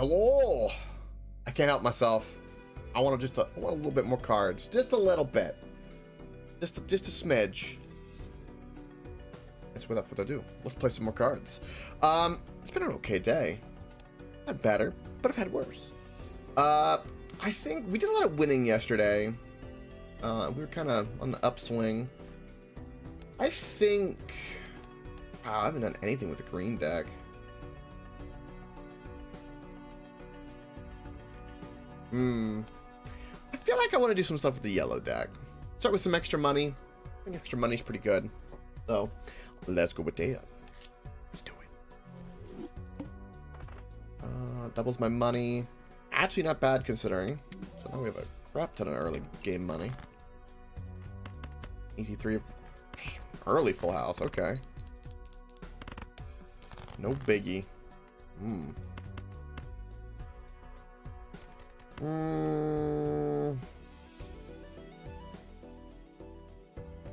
Hello. I can't help myself. I want a little bit more cards, just a little bit, just a smidge. It's without further ado, let's play some more cards. It's been an okay day. Not better, but I've had worse. I think we did a lot of winning yesterday. We were kind of on the upswing. I think I haven't done anything with the green deck. I feel like I want to do some stuff with the yellow deck. Start with some extra money. I think extra money's pretty good. So let's go with that. Let's do it. Doubles my money. Actually not bad considering. So now we have a crap ton of early game money. Easy 3 of early full house. Okay. No biggie.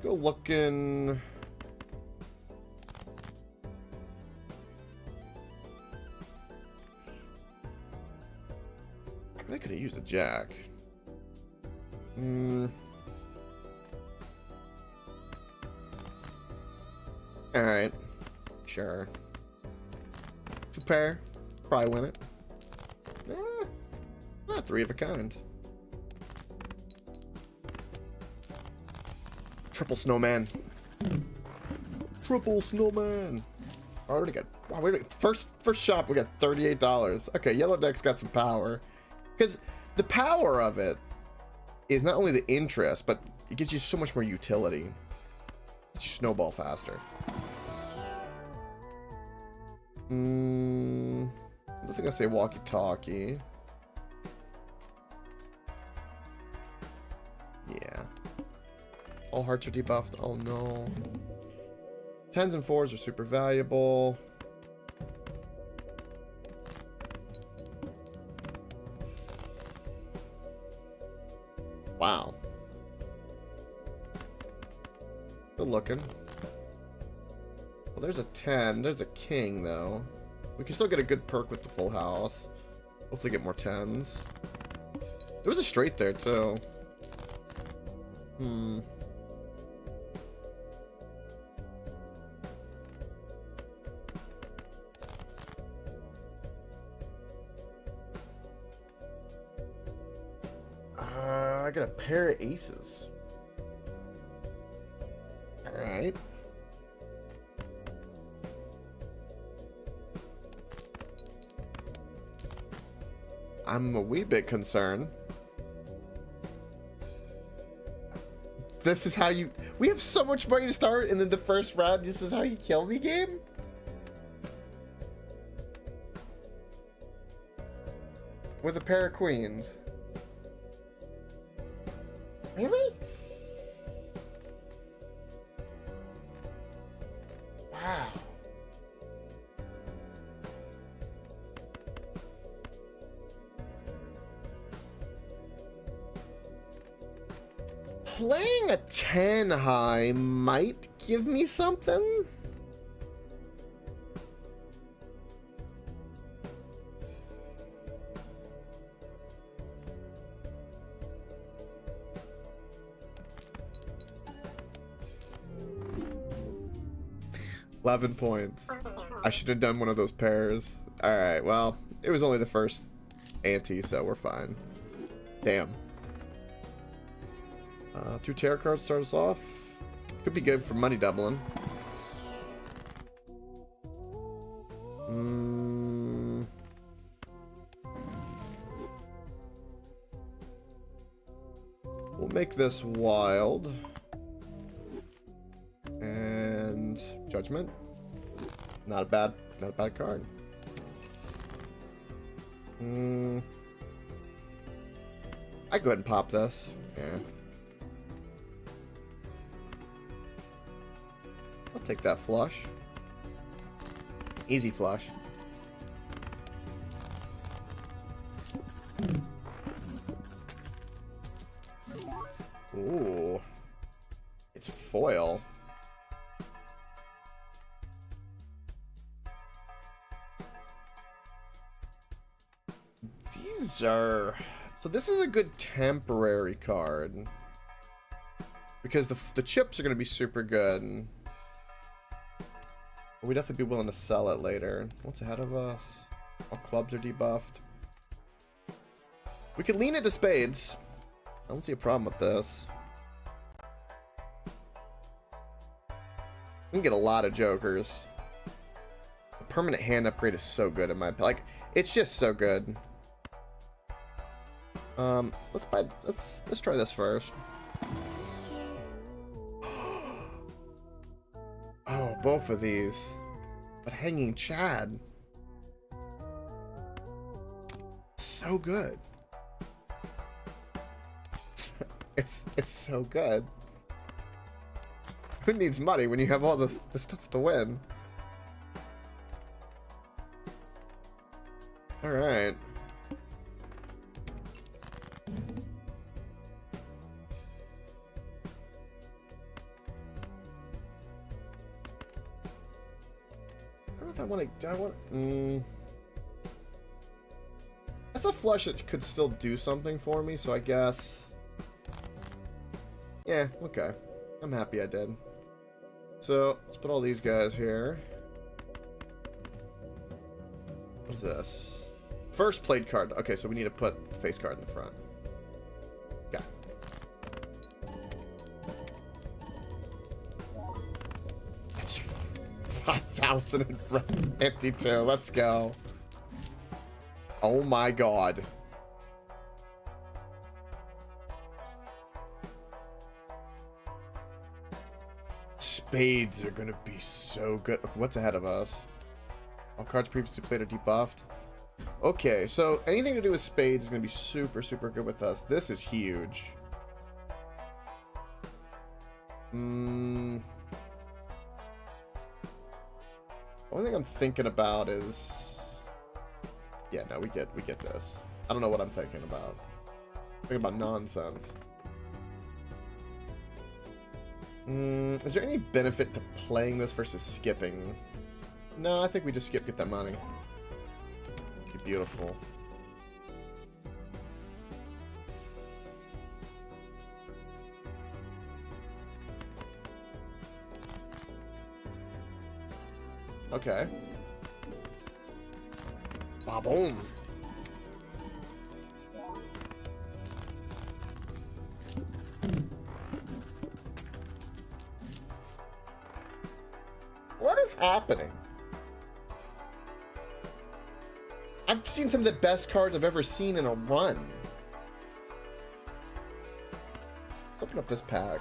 Go looking. I really could have used a jack. Alright. Sure. 2 pair. Probably win it. Not 3 of a kind. Triple snowman. Triple snowman. I already got. Wow, first shop we got $38. Okay, yellow deck's got some power. Because the power of it is not only the interest, but it gives you so much more utility. It gets you snowball faster. I think I say walkie-talkie. Yeah. All hearts are debuffed. Oh no. 10s and 4s are super valuable. Wow. Good looking. Well, there's a 10. There's a king, though. We can still get a good perk with the full house. Hopefully get more 10s. There was a straight there, too. I got a pair of aces. Alright. I'm a wee bit concerned. This is how you... We have so much money to start, and then the first round, this is how you kill me game? With a pair of queens. Really? Wow. Playing a 10 high might give me something. $11 points. I should have done one of those pairs. Alright, well, it was only the first ante, so we're fine. Damn. 2 tarot cards start us off. Could be good for money doubling. We'll make this wild. And judgment. Not a bad card. I go ahead and pop this. Yeah. I'll take that flush. Easy flush. Ooh. It's foil. These are... So this is a good temporary card. Because the chips are going to be super good. We'd definitely be willing to sell it later. What's ahead of us? All clubs are debuffed. We could lean into spades. I don't see a problem with this. We can get a lot of jokers. The permanent hand upgrade is so good in my opinion. Like, it's just so good. Let's try this first. Oh, both of these. But Hanging Chad. So good. it's so good. Who needs money when you have all the stuff to win? Alright. I don't know if I want to... That's a flush that could still do something for me, so I guess... Yeah, okay. I'm happy I did. So, let's put all these guys here. What is this? First played card. Okay, so we need to put the face card in the front. Yeah. That's 5,000 in front. Empty two. Let's go. Oh my god. Spades are gonna be so good. What's ahead of us? All cards previously played are debuffed. Okay, so anything to do with spades is gonna be super, super good with us. This is huge. Only thing I'm thinking about is... Yeah, no, we get this. I don't know what I'm thinking about. I'm thinking about nonsense. Is there any benefit to playing this versus skipping? No, I think we just skip, get that money. Okay, beautiful. Okay. Ba-boom. What is happening? I've seen some of the best cards I've ever seen in a run. Let's open up this pack.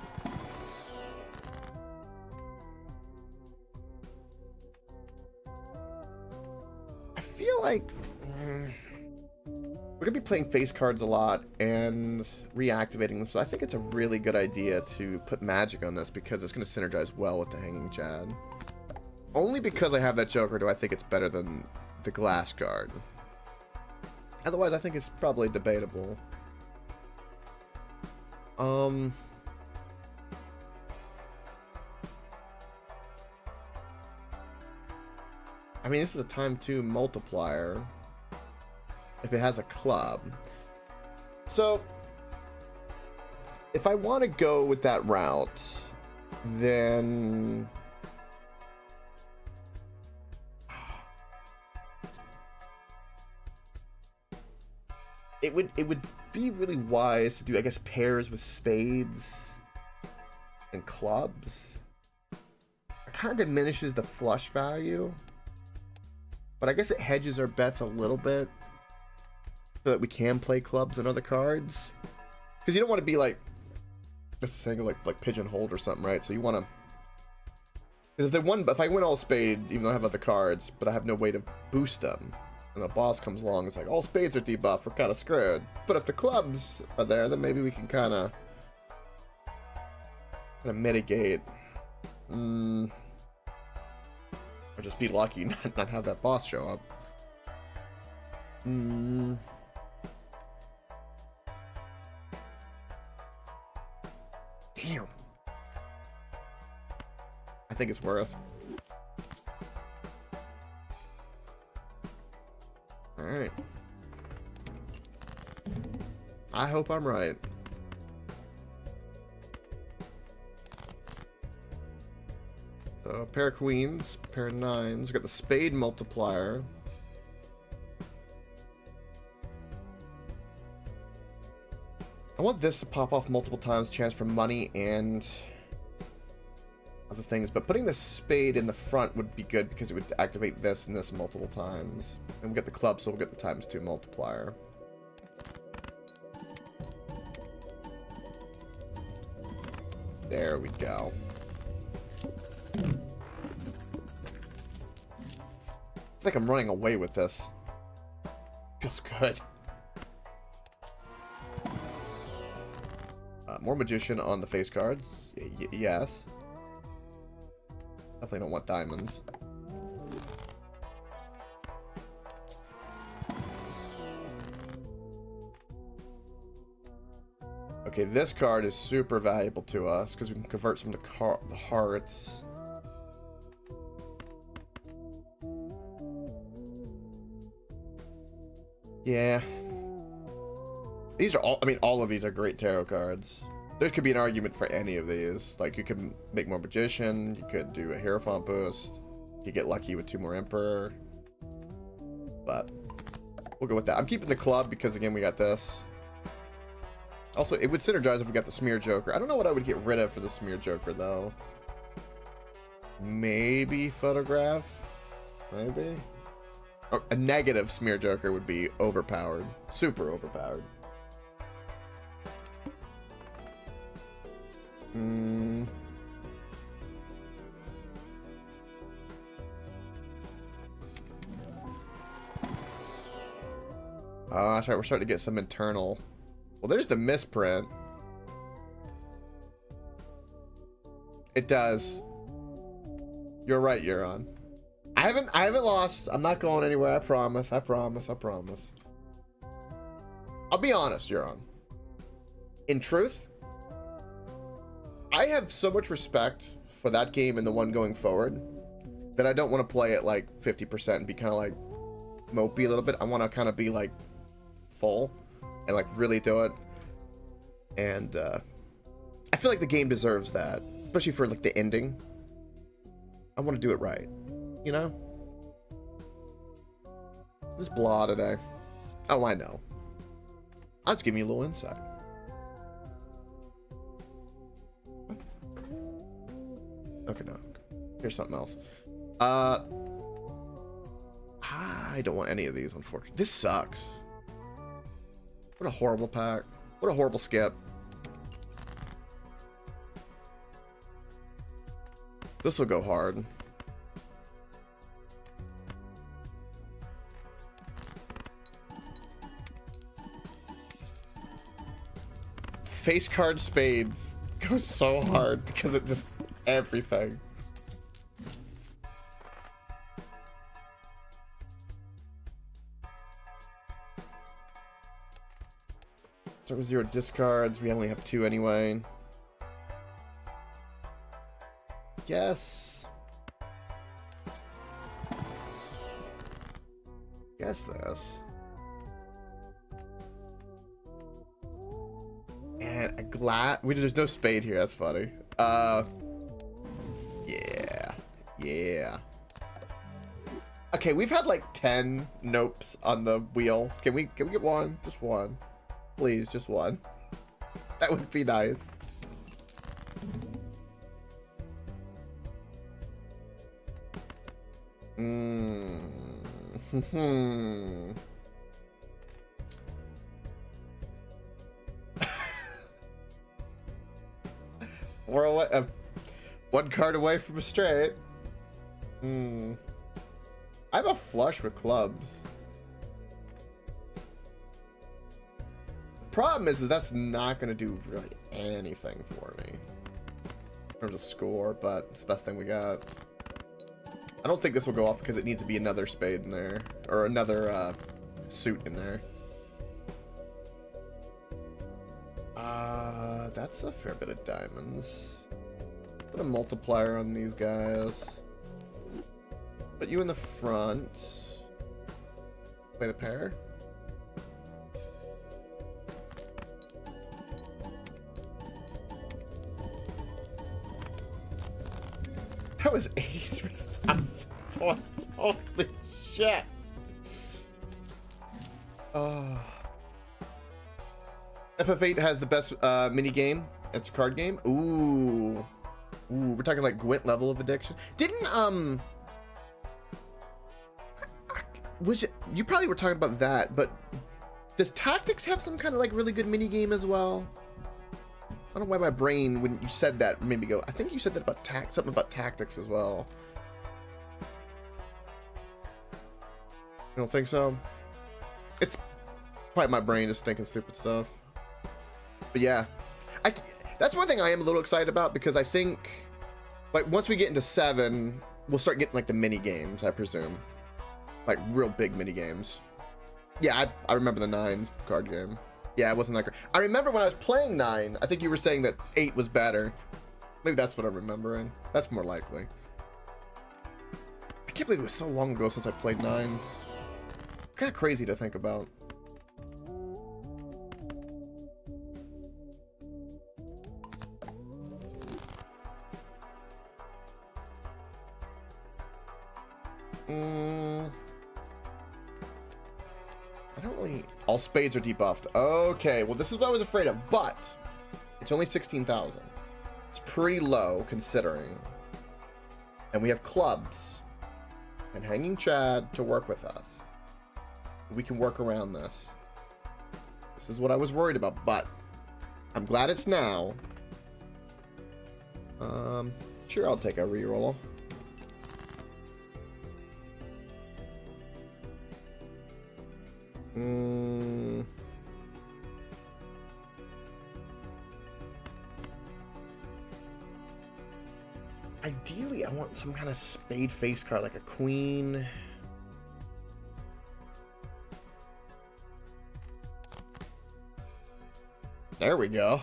I feel like we're gonna be playing face cards a lot and reactivating them, so I think it's a really good idea to put magic on this because it's gonna synergize well with the Hanging Chad. Only because I have that Joker do I think it's better than the glass card. Otherwise, I think it's probably debatable. I mean, this is a time 2 multiplier. If it has a club. So, if I want to go with that route, then... It would be really wise to do, I guess, pairs with spades and clubs. It kind of diminishes the flush value, but I guess it hedges our bets a little bit so that we can play clubs and other cards. Because you don't want to be like this is saying like pigeonholed or something, right? So you want to. Because if I win all spade, even though I have other cards, but I have no way to boost them. And the boss comes along, it's like, all spades are debuffed, we're kind of screwed. But if the clubs are there, then maybe we can kind of mitigate. Or just be lucky not have that boss show up. Damn. I think it's worth. Alright. I hope I'm right. So, a pair of queens, a pair of nines. Got the spade multiplier. I want this to pop off multiple times, chance for money and other things, but putting the spade in the front would be good because it would activate this and this multiple times. And we get the club, so we'll get the ×2 multiplier. There we go. It's like I'm running away with this. Feels good. More magician on the face cards. Yes. Definitely don't want diamonds. Okay, this card is super valuable to us because we can convert some of the hearts. Yeah. These are all, I mean, all of these are great tarot cards. There could be an argument for any of these. Like, you could make more Magician, you could do a Hierophant boost, you could get lucky with 2 more Emperor. But, we'll go with that. I'm keeping the club because, again, we got this. Also, it would synergize if we got the Smear Joker. I don't know what I would get rid of for the Smear Joker, though. Maybe Photograph? Maybe? Or a negative Smear Joker would be overpowered. Super overpowered. Oh, that's right. We're starting to get some internal. Well, there's the misprint. It does. You're right, Euron. I haven't lost. I'm not going anywhere. I promise. I promise. I promise. I'll be honest, Euron. In truth, I have so much respect for that game and the one going forward that I don't want to play it like 50% and be kind of like mopey a little bit. I want to kind of be like full and like really do it. And I feel like the game deserves that, especially for like the ending. I want to do it right, you know? Just blah today. Oh, I know. I'll just give you a little insight. Okay, no. Here's something else. I don't want any of these, unfortunately. This sucks. What a horrible pack. What a horrible skip. This will go hard. Face card spades goes so hard because it just everything. Start with 0 discards. We only have 2 anyway. Yes. Guess this. And a glass. There's no spade here. That's funny. Yeah. Yeah. Okay, we've had like 10 nopes on the wheel. Can we get one? Just one. Please, just one. That would be nice. We're away, one card away from a straight. I have a flush with clubs. Problem is that that's not going to do really anything for me in terms of score, but it's the best thing we got. I don't think this will go off because it needs to be another spade in there, or another suit in there. That's a fair bit of diamonds. Put a multiplier on these guys. Put you in the front. Play the pair. That was 83,000 points. Holy shit. FF8 has the best mini game. It's a card game. Ooh, we're talking like Gwent level of addiction. Didn't was it, you probably were talking about that, but does Tactics have some kind of like really good mini game as well? I don't know why my brain, when you said that, made me go, I think you said that about something about Tactics as well. You don't think so? It's probably my brain just thinking stupid stuff. But yeah, that's one thing I am a little excited about, because I think like once we get into 7, we'll start getting like the mini games, I presume. Like real big mini games. Yeah, I remember the 9's card game. Yeah, it wasn't that great. I remember when I was playing 9, I think you were saying that 8 was better. Maybe that's what I'm remembering. That's more likely. I can't believe it was so long ago since I played 9. Kind of crazy to think about. I don't really... All spades are debuffed. Okay, well this is what I was afraid of, but it's only 16,000. It's pretty low considering. And we have clubs and Hanging Chad to work with us. We can work around this. This is what I was worried about, but I'm glad it's now. Sure, I'll take a reroll. Ideally, I want some kind of spade face card, like a queen. There we go.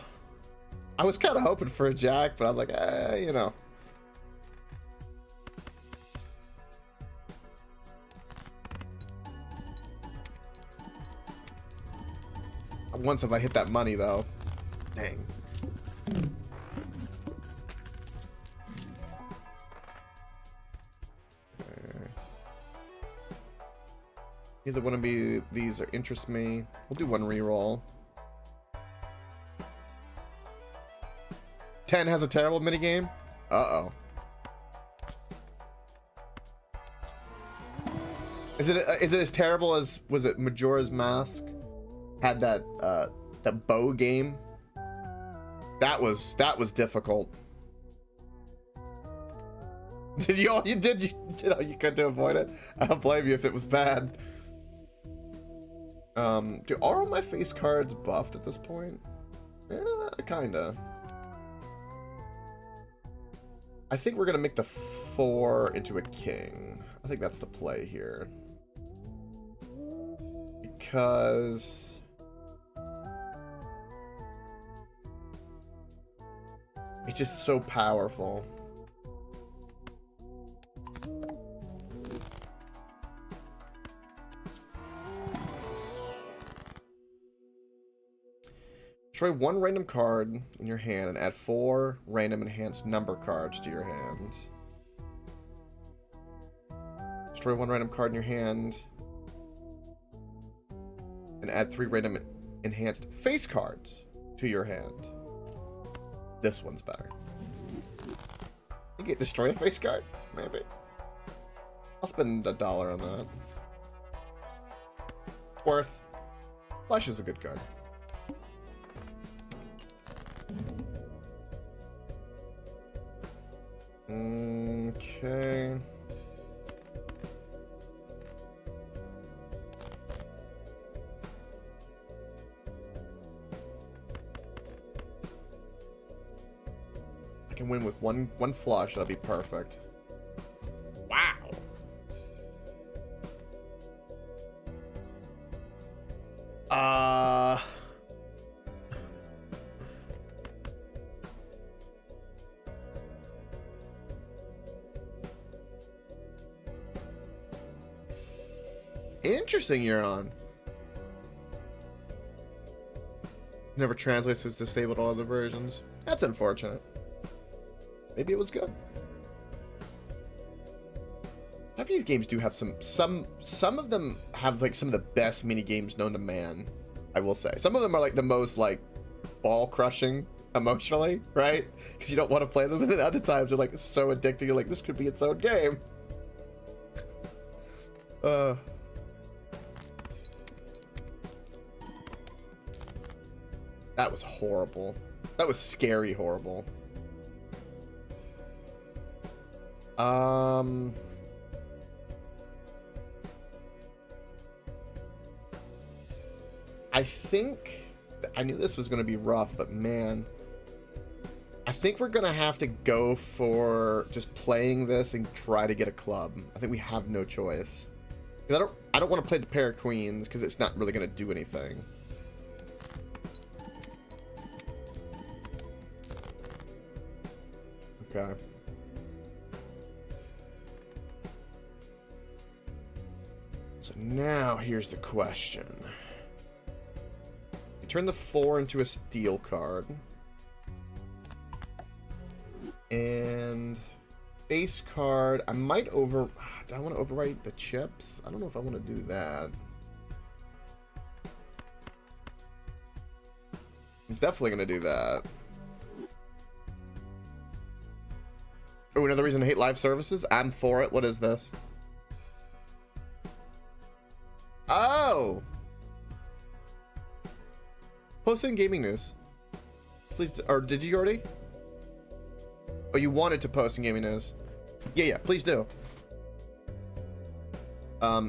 I was kind of hoping for a jack, but I was like, you know. Once have I hit that money, though. Dang. Neither one of these are interest me. We'll do one reroll. 10 has a terrible minigame? Uh-oh. Is it as terrible as, was it Majora's Mask? Had that that bow game? That was difficult. Did you all you could to avoid it? I don't blame you if it was bad. Do all my face cards buffed at this point? Yeah, kinda. I think we're gonna make the 4 into a king. I think that's the play here. Because it's just so powerful. Destroy 1 random card in your hand and add 4 random enhanced number cards to your hand. Destroy 1 random card in your hand and add 3 random enhanced face cards to your hand. This one's better. You get destroy a face card? Maybe. I'll spend $1 on that. Worth. Flash is a good card. Okay. I can win with one flush. That'll be perfect. Wow. Interesting, you're on. Never translates as disabled all other versions. That's unfortunate. Maybe it was good. of these games do have some of them have like some of the best mini games known to man, I will say. Some of them are like the most like ball crushing emotionally, right? Because you don't want to play them, and then other times they're like so addicting, you're like, this could be its own game. That was horrible. That was scary horrible. I think I knew this was going to be rough, but man, I think we're going to have to go for just playing this and try to get a club. I think we have no choice. I don't want to play the pair of queens because it's not really going to do anything. Okay. So now here's the question. You turn the 4 into a steel card. And base card, I might do I want to overwrite the chips? I don't know if I want to do that. I'm definitely going to do that. Oh, another reason to hate live services? I'm for it. What is this? Oh! Post in gaming news. Please, or did you already? Oh, you wanted to post in gaming news. Yeah, please do.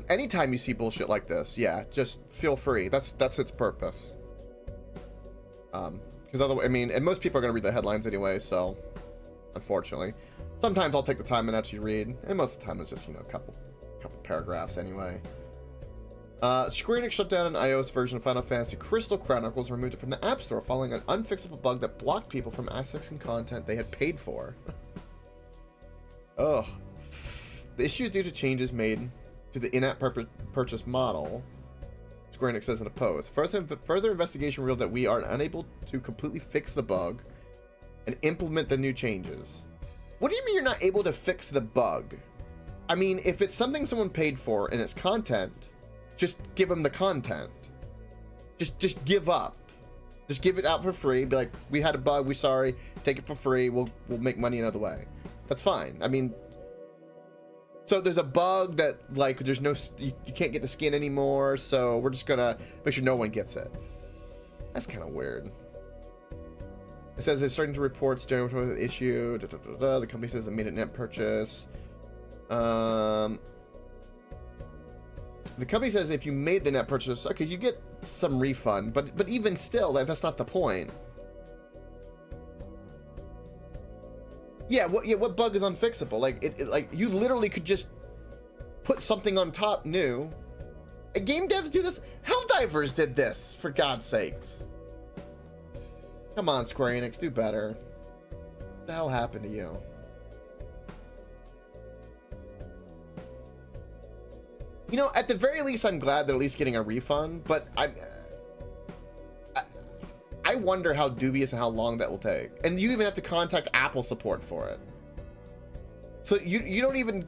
Anytime you see bullshit like this, yeah, just feel free. That's its purpose. Because otherwise, I mean, and most people are gonna read the headlines anyway, so unfortunately. Sometimes I'll take the time and actually read, and most of the time it's just, you know, a couple paragraphs anyway. Square Enix shut down an iOS version of Final Fantasy Crystal Chronicles, removed it from the App Store following an unfixable bug that blocked people from accessing content they had paid for. Ugh. The issue is due to changes made to the in-app purchase model, Square Enix says in a post. Further investigation revealed that we are unable to completely fix the bug and implement the new changes. What do you mean you're not able to fix the bug? I mean, if it's something someone paid for and it's content, just give them the content. Just give up. Just give it out for free. Be like, we had a bug, we're sorry. Take it for free. We'll make money another way. That's fine. I mean, so there's a bug that like there's no you can't get the skin anymore, so we're just gonna make sure no one gets it. That's kind of weird. It says it's starting to report general the issue. The company says it made a net purchase. The company says if you made the net purchase, okay, you get some refund, but even still, that's not the point. Yeah, what bug is unfixable? Like like you literally could just put something on top new. Game devs do this. Helldivers did this, for God's sakes. Come on, Square Enix, do better. What the hell happened to you? You know, at the very least, I'm glad they're at least getting a refund, but I wonder how dubious and how long that will take. And you even have to contact Apple support for it. So you don't even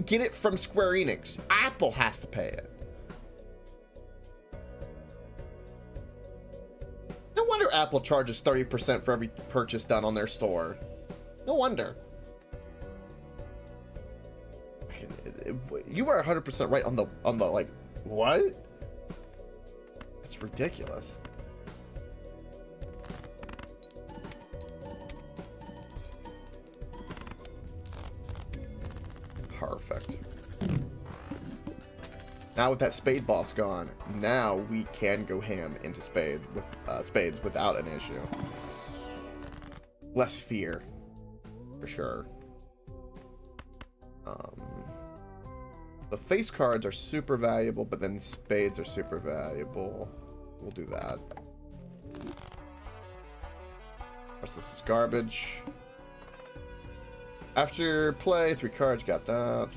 get it from Square Enix. Apple has to pay it. No wonder Apple charges 30% for every purchase done on their store. No wonder. You are 100% right on the like, what? That's ridiculous. Perfect. Now with that spade boss gone, now we can go ham into spades without an issue. Less fear, for sure. The face cards are super valuable, but then spades are super valuable. We'll do that. This is garbage. After play, 3 cards, got that.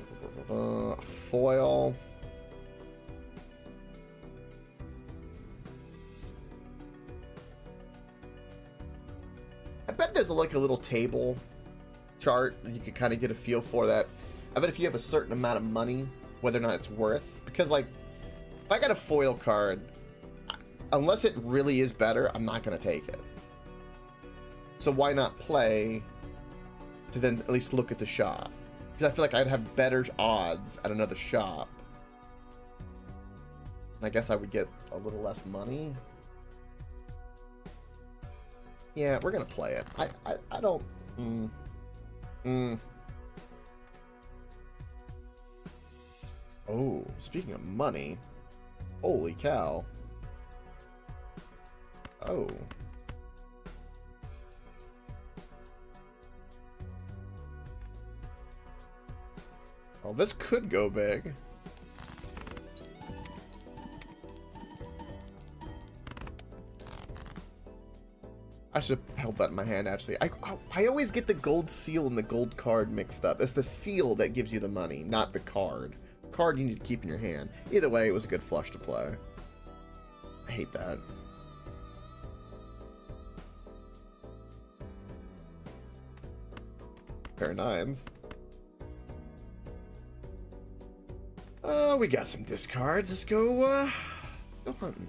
Foil. I bet there's like a little table chart. You can kind of get a feel for that. I bet if you have a certain amount of money, whether or not it's worth, because like, if I got a foil card, unless it really is better, I'm not gonna take it. So why not play to then at least look at the shop? Because I feel like I'd have better odds at another shop. And I guess I would get a little less money. Yeah, we're gonna play it. I don't. Oh, speaking of money, holy cow. Oh. Well, this could go big. I should have held that in my hand, actually. I always get the gold seal and the gold card mixed up. It's the seal that gives you the money, not the card. The card you need to keep in your hand. Either way, it was a good flush to play. I hate that. Pair of nines. We got some discards. Let's go hunting.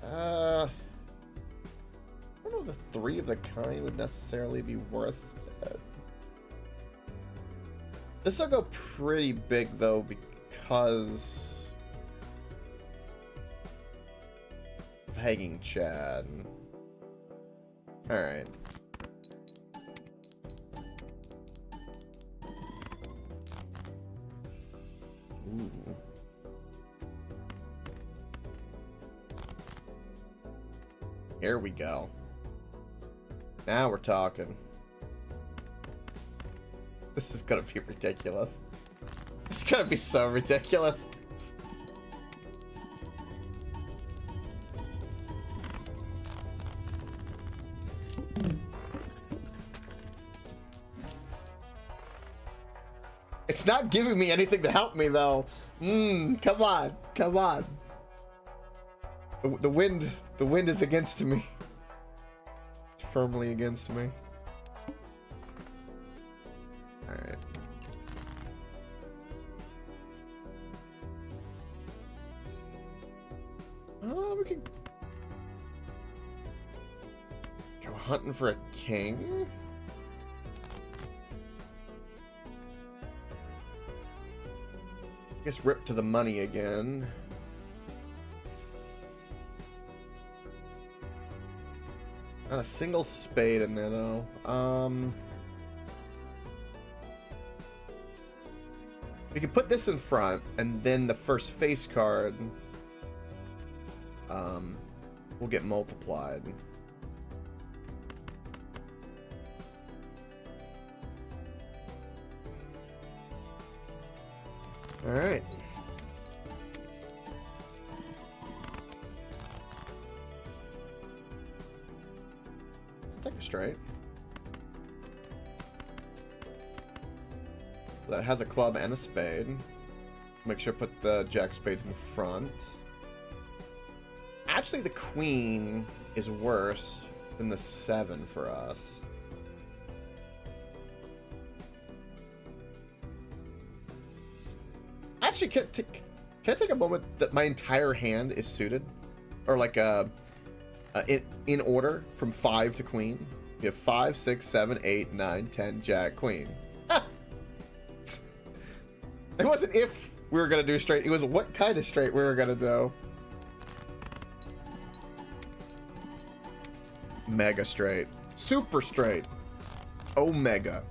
I don't know if the three of the kind would necessarily be worth it. This will go pretty big though because of hanging Chad. Alright. Ooh. Here we go. Now we're talking. This is gonna be ridiculous. It's gonna be so ridiculous. It's not giving me anything to help me though. Come on, come on. The wind is against me. It's firmly against me. Alright. We could go hunting for a king. I guess rip to the money again. Not a single spade in there though. We could put this in front, and then the first face card will get multiplied. All right. Take a straight. That has a club and a spade. Make sure to put the jack spades in the front. Actually, the queen is worse than the 7 for us. Actually, can I take a moment that my entire hand is suited? Or like in order from 5 to queen? You have 5, 6, 7, 8, 9, 10, jack, queen. It wasn't if we were gonna do straight, it was what kind of straight we were gonna do. Mega straight. Super straight. Omega.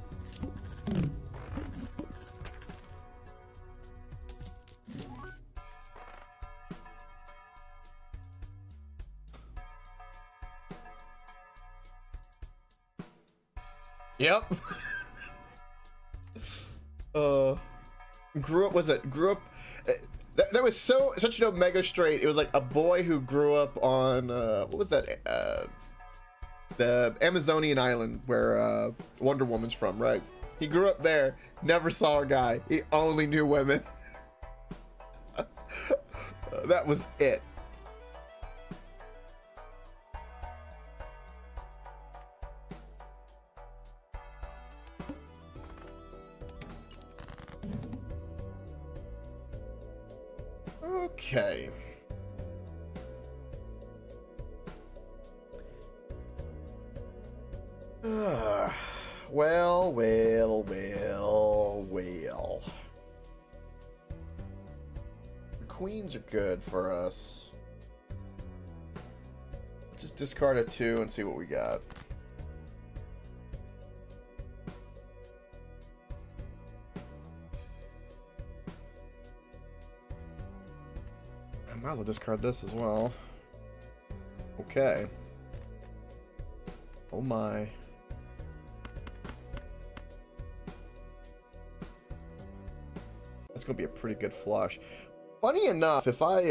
Yep. Grew up that was such an omega straight. It was like a boy who grew up on what was that, the Amazonian island where Wonder Woman's from, right? He grew up there, Never saw a guy. He only knew women. That was it. Okay. Well. The queens are good for us. Let's just discard a 2 and see what we got. I might as well discard this as well. Okay. Oh my. That's gonna be a pretty good flush. Funny enough, if I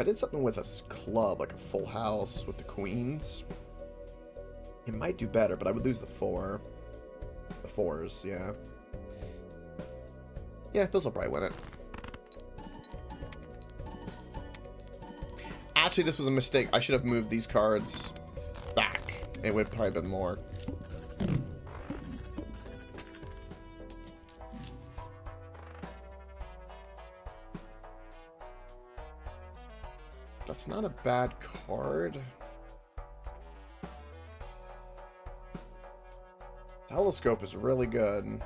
did something with a club, like a full house with the queens, it might do better, but I would lose the 4. The 4s, yeah. Yeah, this will probably win it. Actually, this was a mistake. I should have moved these cards back. It would have probably been more. That's not a bad card. Telescope is really good.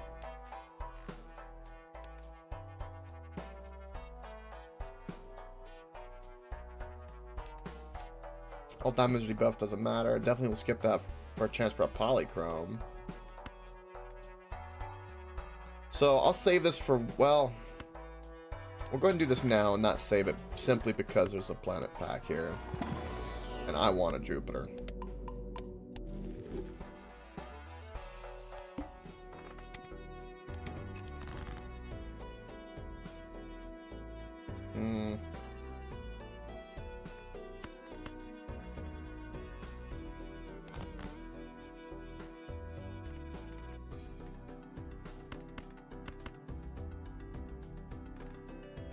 All damage debuff doesn't matter. Definitely will skip that for a chance for a polychrome. So I'll save this for, well, we'll go ahead and do this now and not save it simply because there's a planet pack here. And I want a Jupiter.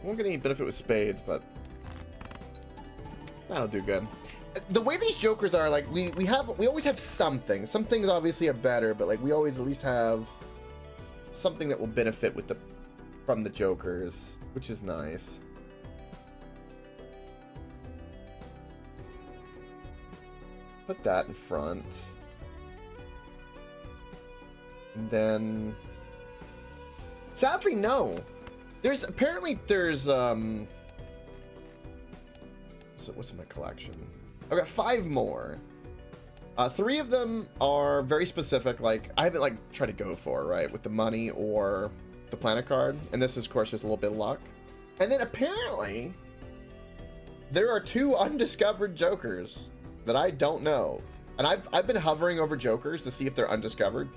Won't get any benefit with spades, but that'll do good. The way these jokers are, like, we always have something. Some things obviously are better, but like we always at least have something that will benefit with from the jokers, which is nice. Put that in front. And then sadly, no. There's apparently what's in my collection? I've got 5 more. 3 of them are very specific. Like I haven't like tried to go for right with the money or the planet card, and this is of course just a little bit of luck. And then apparently there are 2 undiscovered jokers that I don't know, and I've been hovering over jokers to see if they're undiscovered,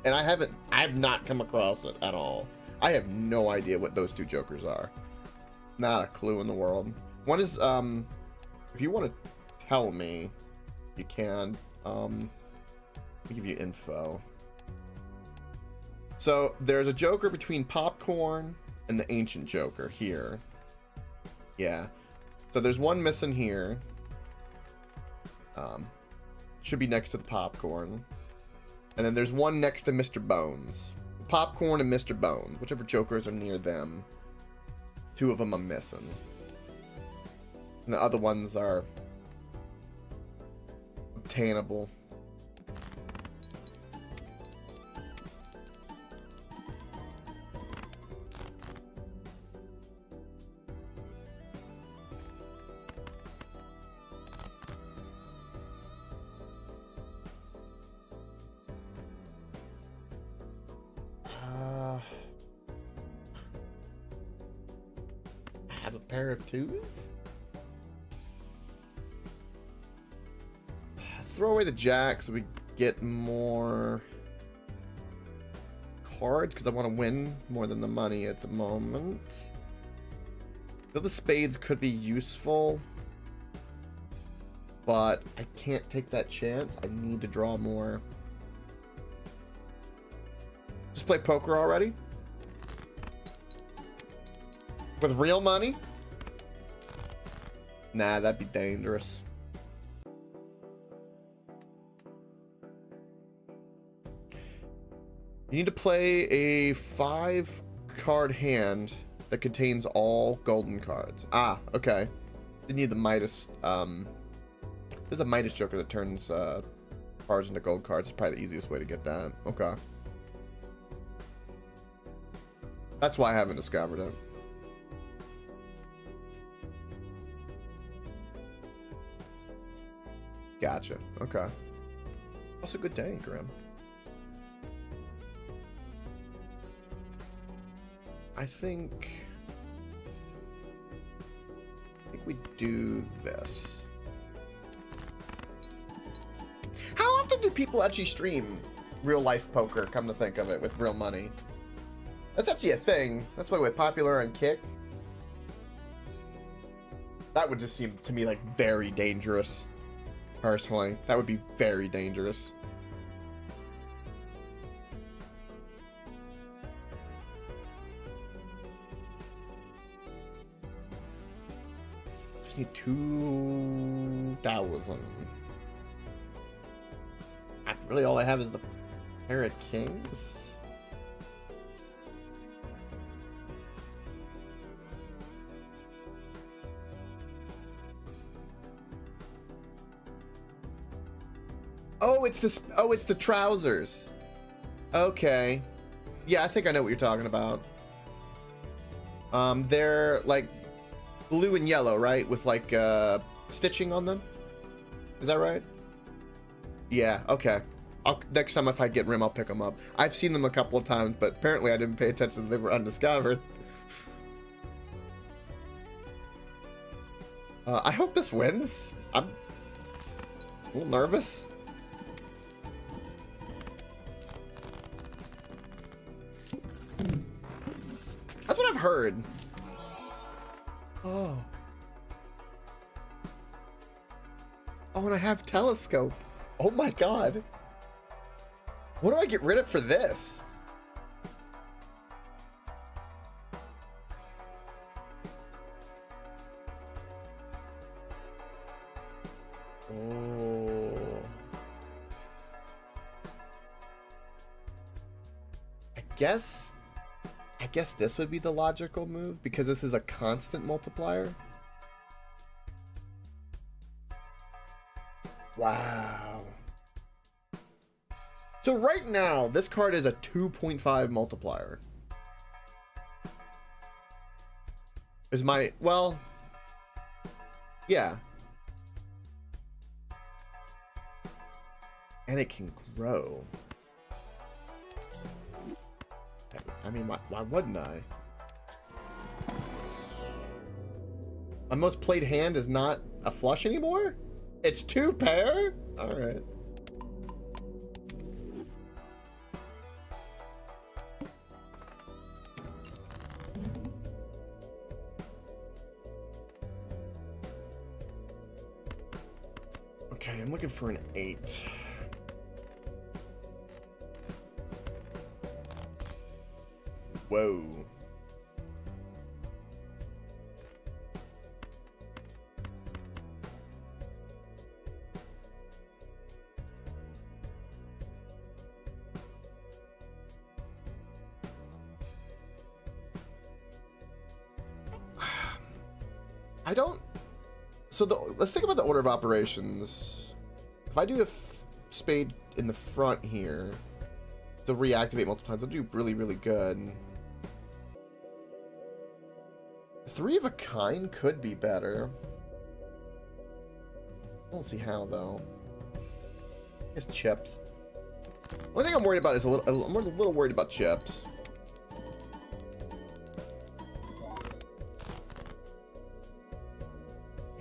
and I have not come across it at all. I have no idea what those 2 jokers are. Not a clue in the world. One is, if you want to tell me, you can. Let me give you info. So there's a joker between Popcorn and the Ancient Joker here. Yeah. So there's one missing here. Should be next to the Popcorn. And then there's one next to Mr. Bones. Popcorn and Mr. Bones, whichever jokers are near them. 2 of them I'm missing. And the other ones are obtainable. Pair of 2s. Let's throw away the jack so we get more cards because I want to win more than the money at the moment. Though the spades could be useful, but I can't take that chance. I need to draw more. Just play poker already? With real money? Nah, that'd be dangerous. You need to play a 5-card hand that contains all golden cards. Ah, okay. You need the Midas. There's a Midas Joker that turns cards into gold cards. It's probably the easiest way to get that. Okay. That's why I haven't discovered it. Gotcha. Okay. Also, good day, Grim. I think we do this. How often do people actually stream real life poker, come to think of it, with real money? That's actually a thing. That's why we're popular on Kick. That would just seem to me like very dangerous. Personally, that would be very dangerous. Need 2,000. Really, all I have is the pair of kings. Oh, it's this. Oh, it's the trousers. Okay. Yeah, I think I know what you're talking about. They're like blue and yellow, right? With like stitching on them. Is that right? Yeah, okay. Next time if I get Rim, I'll pick them up. I've seen them a couple of times, but apparently I didn't pay attention that they were undiscovered. I hope this wins. I'm a little nervous. That's what I've heard. Oh. Oh, and I have telescope. Oh my god. What do I get rid of for this? Oh. I guess this would be the logical move because this is a constant multiplier. Wow. So right now, this card is a 2.5 multiplier. Is my, well, yeah. And it can grow. I mean, why wouldn't I? My most played hand is not a flush anymore? It's 2 pair? Alright. Okay, I'm looking for an 8. Whoa. I don't. So let's think about the order of operations. If I do a spade in the front here, to reactivate multiple times, I'll do really, really good. 3 of a kind could be better. I don't see how though. It's chips. One thing I'm worried about is I'm a little worried about chips.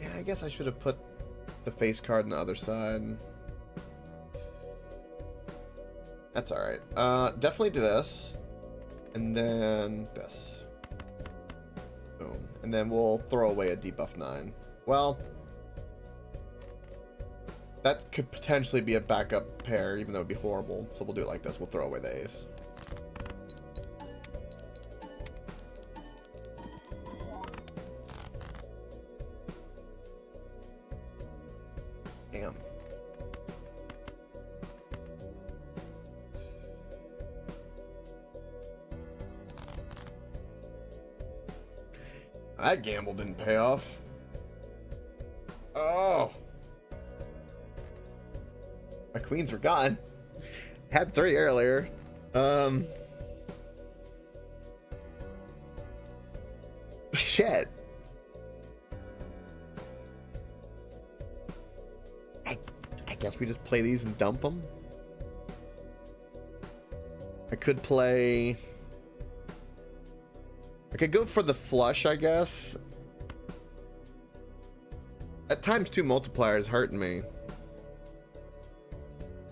Yeah, I guess I should have put the face card on the other side. That's alright. Definitely do this. And then this. Boom. And then we'll throw away a debuff 9. Well, that could potentially be a backup pair, even though it'd be horrible. So we'll do it like this. We'll throw away the ace. Damn. That gamble didn't pay off. Oh. My queens were gone. Had 3 earlier. Shit. I guess we just play these and dump them. I could play... I could go for the flush, I guess. At times 2 multiplier is hurting me.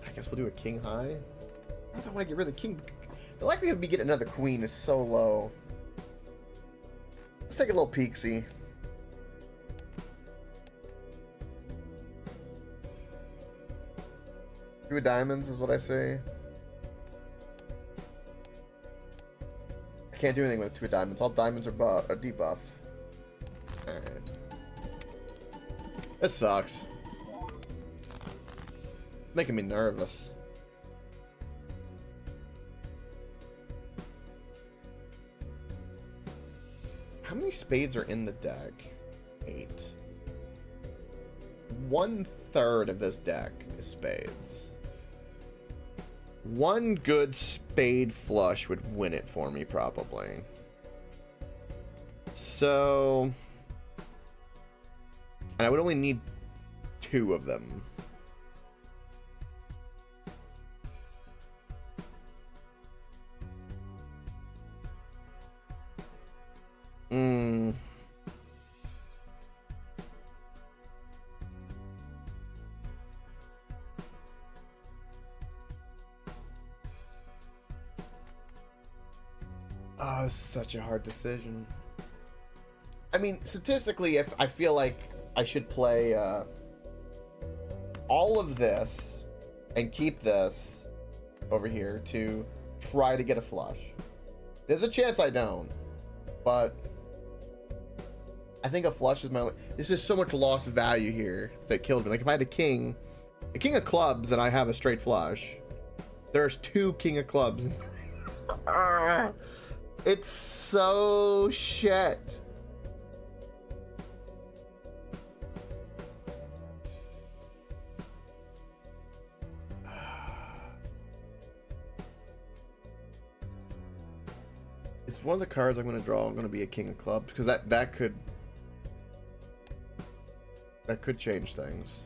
I guess we'll do a king high. I don't know if I want to get rid of the king. The likelihood of me getting another queen is so low. Let's take a little peek-see. Two of diamonds is what I say. I can't do anything with 2 of diamonds. All diamonds are debuffed. Alright. This sucks. Making me nervous. How many spades are in the deck? 8. 1/3 of this deck is spades. One good spade flush would win it for me, probably. So... And I would only need 2 of them. Oh, this is such a hard decision. I mean, statistically, if I feel like I should play all of this and keep this over here to try to get a flush. There's a chance I don't, but I think a flush is my... This is so much lost value here that kills me. Like, if I had a king of clubs and I have a straight flush, there's 2 king of clubs. It's so shit. It's one of the cards I'm going to draw. I'm going to be a king of clubs because that could change things.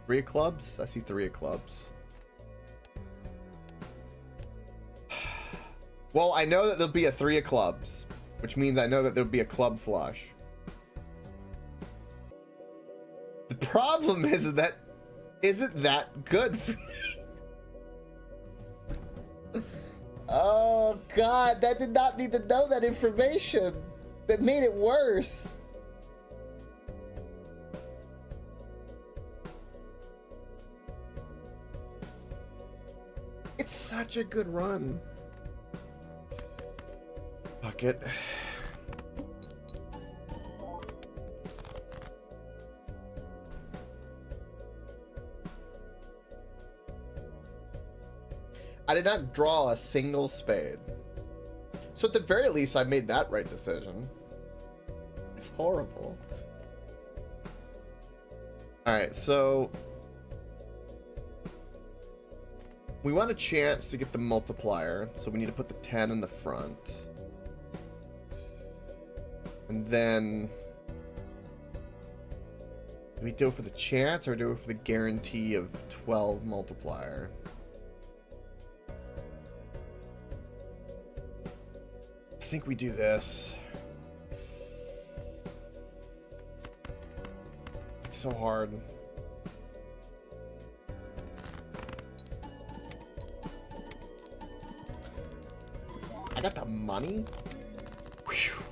3 of clubs? I see 3 of clubs. Well, I know that there'll be a 3 of clubs, which means I know that there'll be a club flush. The problem is that isn't that good for me. Oh God, that did not need to know that information. That made it worse. It's such a good run. Fuck it. I did not draw a single spade. So at the very least, I made that right decision. It's horrible. Alright, so... we want a chance to get the multiplier, so we need to put the 10 in the front. And then... do we do it for the chance, or do it for the guarantee of 12 multiplier? I think we do this. It's so hard. I got the money? Whew.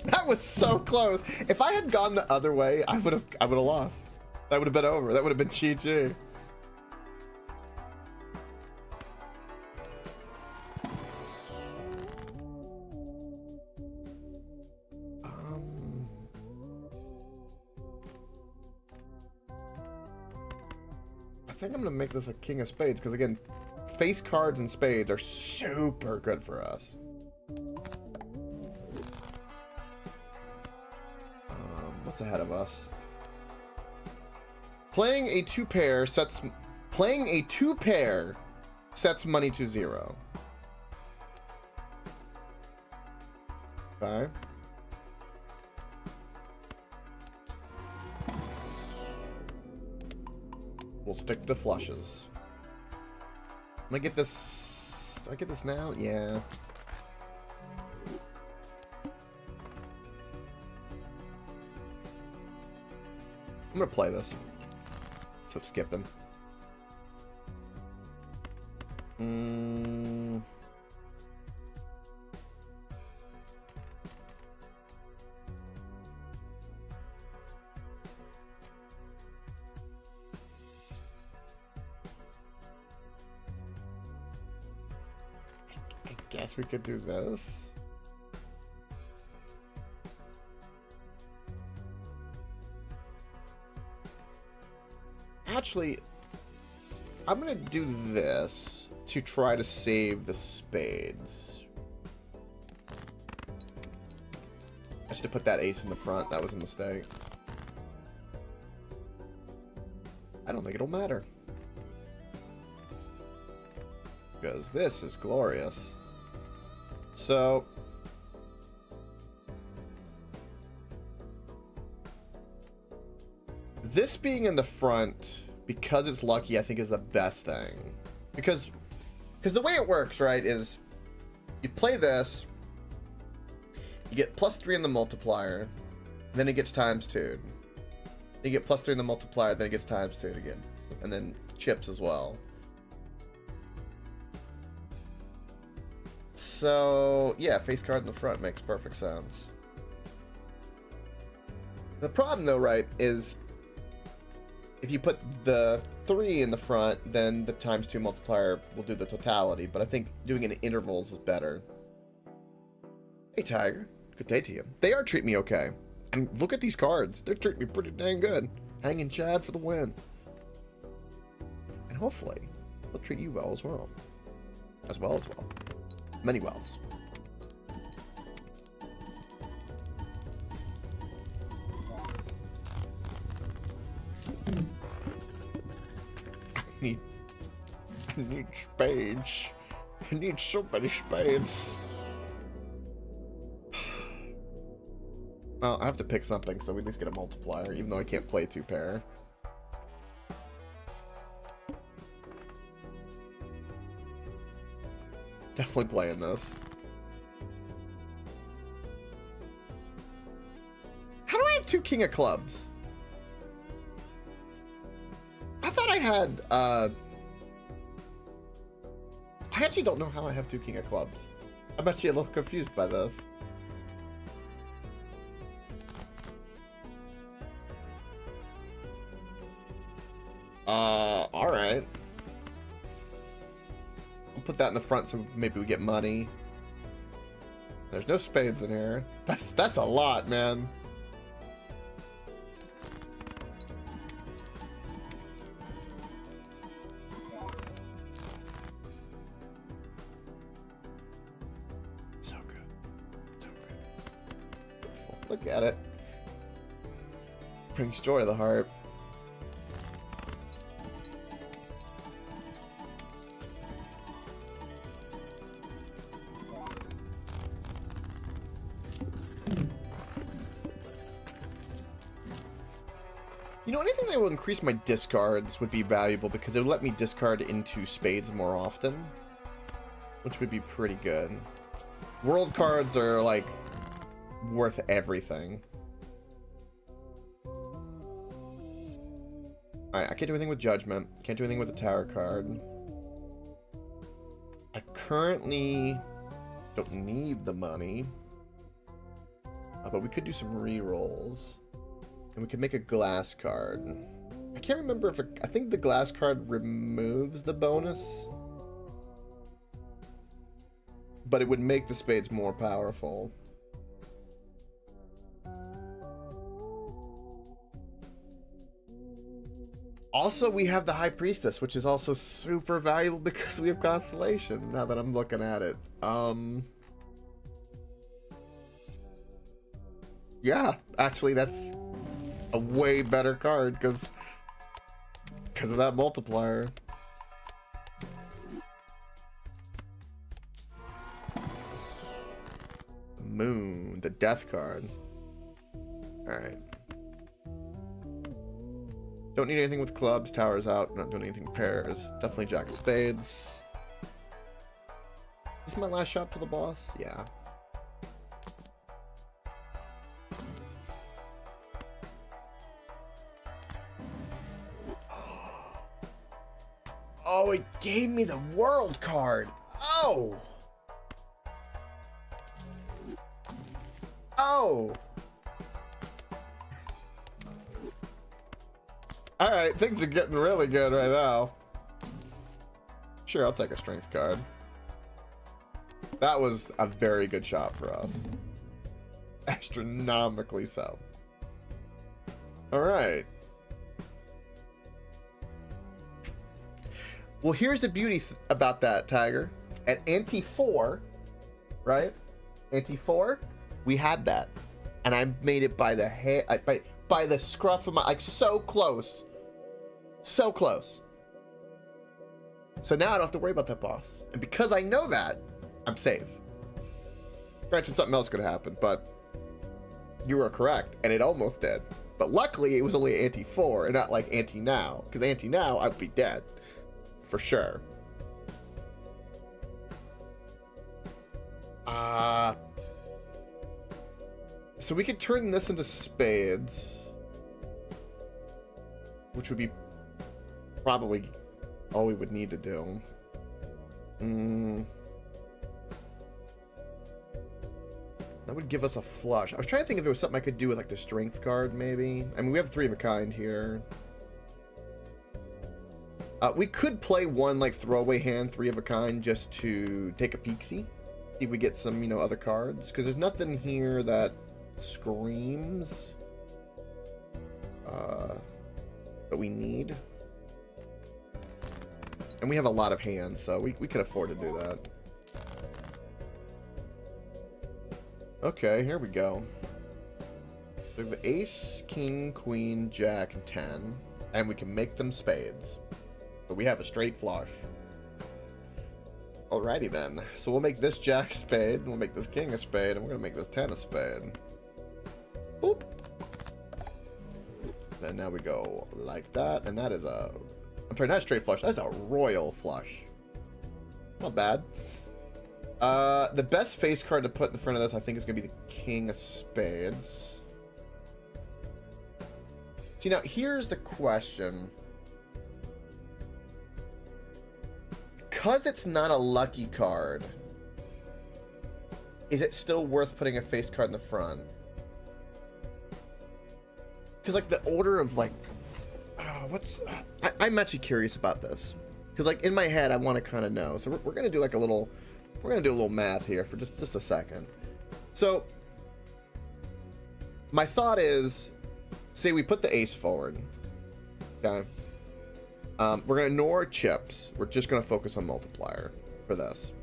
That was so close. If I had gone the other way, I would have lost. That would have been over. That would have been GG. think I'm gonna make this a king of spades, because again, face cards and spades are super good for us. What's ahead of us? Playing a two pair sets money to 0. Okay. We'll stick to flushes. I'm gonna get this. Do I get this now? Yeah. I'm gonna play this. So skipping. I guess we could do this. Actually, I'm gonna do this to try to save the spades. I should have put that ace in the front. That was a mistake. I don't think it'll matter, because this is glorious. So this being in the front, because it's lucky, I think is the best thing. Because the way it works, right, is you play this, you get +3 in the multiplier, then it gets ×2'd. You get +3 in the multiplier, then it gets ×2'd again. And then chips as well. So, yeah, face card in the front makes perfect sense. The problem, though, right, is if you put the 3 in the front, then the ×2 multiplier will do the totality. But I think doing it in intervals is better. Hey, Tiger. Good day to you. They are treating me okay. I mean, look at these cards. They're treating me pretty dang good. Hanging Chad for the win. And hopefully, they'll treat you well as well. As well. Many wells. I need spades. I need so many spades. Well, I have to pick something, so we at least get a multiplier, even though I can't play 2 pair. Definitely playing this. How do I have 2 king of clubs? I thought I had, I actually don't know how I have 2 king of clubs. I'm actually a little confused by this. Alright. I'll put that in the front so maybe we get money. There's no spades in here. That's a lot, man. So good. So good. Beautiful. Look at it. Brings joy to the heart. You know, anything that will increase my discards would be valuable, because it would let me discard into spades more often, which would be pretty good. World cards are, like, worth everything. Alright, I can't do anything with Judgment. Can't do anything with the Tower card. I currently don't need the money. But we could do some re-rolls. And we could make a glass card. I can't remember if I think the glass card removes the bonus. But it would make the spades more powerful. Also, we have the High Priestess, which is also super valuable because we have Constellation, now that I'm looking at it. Yeah, actually, that's a way better card because of that multiplier. Moon, the death card. Alright. Don't need anything with clubs, towers out, not doing anything with pairs. Definitely Jack of Spades. Is this my last shop to the boss? Yeah. Oh, it gave me the world card. Oh. Oh. Alright, things are getting really good right now. Sure, I'll take a strength card. That was a very good shot for us. Astronomically so. Alright. Well, here's the beauty about that, Tiger. At Ante 4, right? Ante 4, we had that. And I made it by the hair, by the scruff of my, like, so close. So close. So now I don't have to worry about that boss. And because I know that, I'm safe. Granted, something else could happen, but you were correct, and it almost did. But luckily, it was only Ante 4, and not like Ante now. Because Ante now, I'd be dead. For sure. So we could turn this into spades, which would be probably all we would need to do. That would give us a flush. I was trying to think if there was something I could do with like the strength card, maybe. I mean, we have 3 of a kind here. We could play one like throwaway hand, 3 of a kind, just to take a peek-see. See if we get some, you know, other cards. Because there's nothing here that screams that we need. And we have a lot of hands, so we can afford to do that. Okay, here we go. We have ace, king, queen, jack, and 10. And we can make them spades. But we have a straight flush. Alrighty then. So we'll make this jack a spade, and we'll make this king a spade, and we're gonna make this 10 a spade. Boop. Then now we go like that, and that is a... I'm sorry, not a straight flush. That's a royal flush. Not bad. The best face card to put in front of this, I think, is gonna be the king of spades. See, now here's the question. Because it's not a lucky card, is it still worth putting a face card in the front? Because, like, the order of, like, I'm actually curious about this. Because, like, in my head, I want to kind of know. So we're going to do, like, we're going to do a little math here for just a second. So, my thought is, say we put the ace forward, okay? We're going to ignore chips. We're just going to focus on multiplier for this.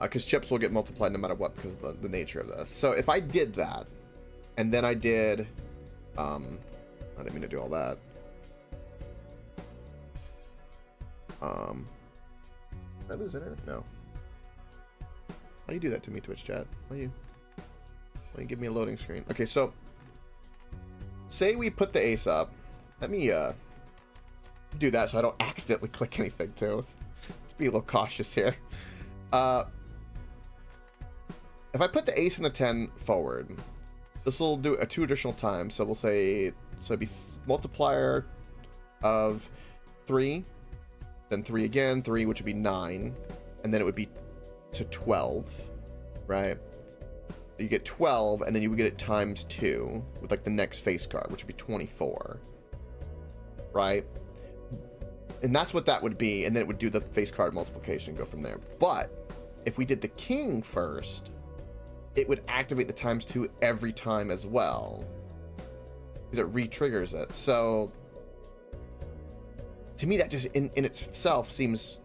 Because chips will get multiplied no matter what because of the nature of this. So if I did that, and then I did... I didn't mean to do all that. Did I lose internet? No. Why do you do that to me, Twitch chat? Why do you give me a loading screen? Okay, so... Say we put the ace up. Let me, do that so I don't accidentally click anything too. Let's be a little cautious here. If I put the ace and the 10 forward, this will do it 2 additional times. So we'll say, so it'd be multiplier of 3, then 3 again, 3, which would be 9, and then it would be to 12, right? You get 12, and then you would get it times 2 with like the next face card, which would be 24, right? And that's what that would be, and then it would do the face card multiplication and go from there. But if we did the king first, it would activate the times 2 every time as well, because it re-triggers it. So to me that just in itself seems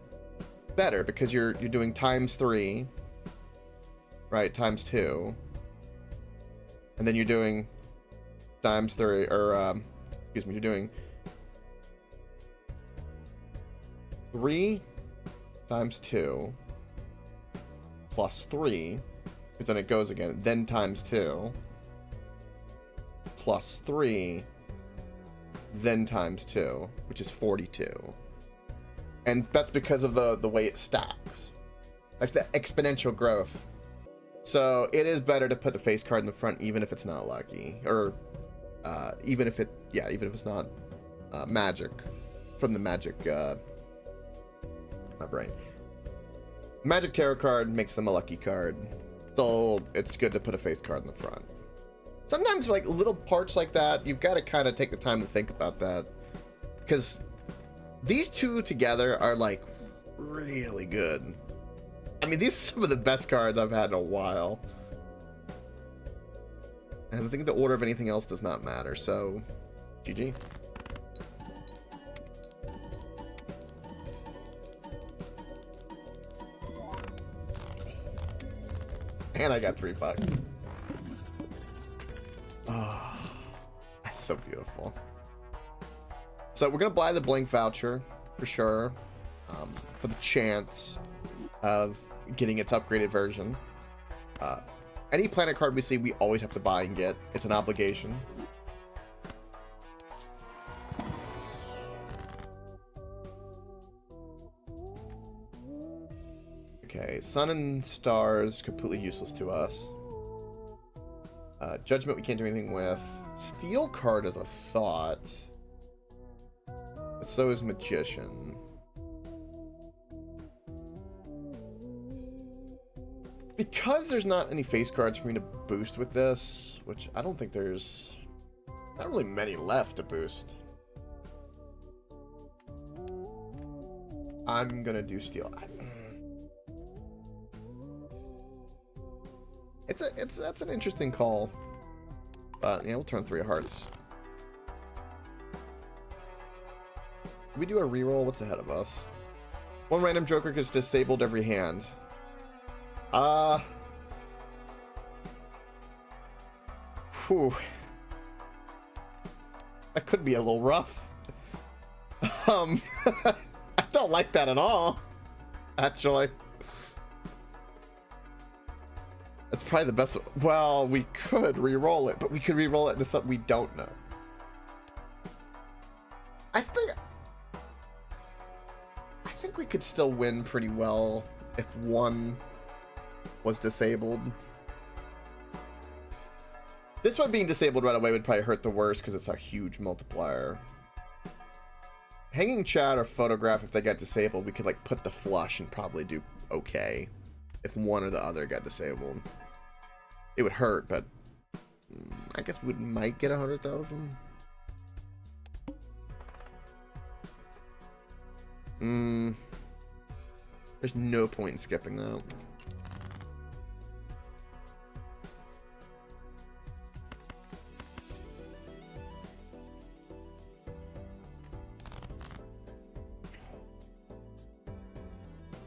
better, because you're doing ×3, right? ×2, and then you're doing ×3, or excuse me, you're doing 3 ×2 +3, because then it goes again, then ×2 +3, then ×2, which is 42. And that's because of the way it stacks. That's the exponential growth. So it is better to put the face card in the front, even if it's not lucky, or even if it's not magic, from the magic, my brain. Magic tarot card makes them a lucky card, so it's good to put a face card in the front. Sometimes, like, little parts like that, you've got to kind of take the time to think about that, because these two together are, like, really good. I mean, these are some of the best cards I've had in a while. And I think the order of anything else does not matter, so GG. And I got $3. Oh, that's so beautiful. So we're gonna buy the blank voucher for sure, for the chance of getting its upgraded version. Any planet card we see, we always have to buy and get. It's an obligation. Okay, Sun and Stars, completely useless to us. Judgment we can't do anything with. Steel card is a thought. But so is Magician. Because there's not any face cards for me to boost with this, which I don't think there's not really many left to boost, I'm gonna do Steel. That's an interesting call, but yeah, we'll turn 3 of hearts. Can we do a reroll? What's ahead of us? One random joker gets disabled every hand. Whew. That could be a little rough. I don't like that at all, actually. That's probably the best. Well, we could re-roll it, but we could re-roll it into something we don't know. I think we could still win pretty well if one was disabled. This one being disabled right away would probably hurt the worst because it's a huge multiplier. Hanging chat or photograph, if they got disabled, we could like put the flush and probably do okay if one or the other got disabled. It would hurt, but I guess we might get 100,000. There's no point in skipping that.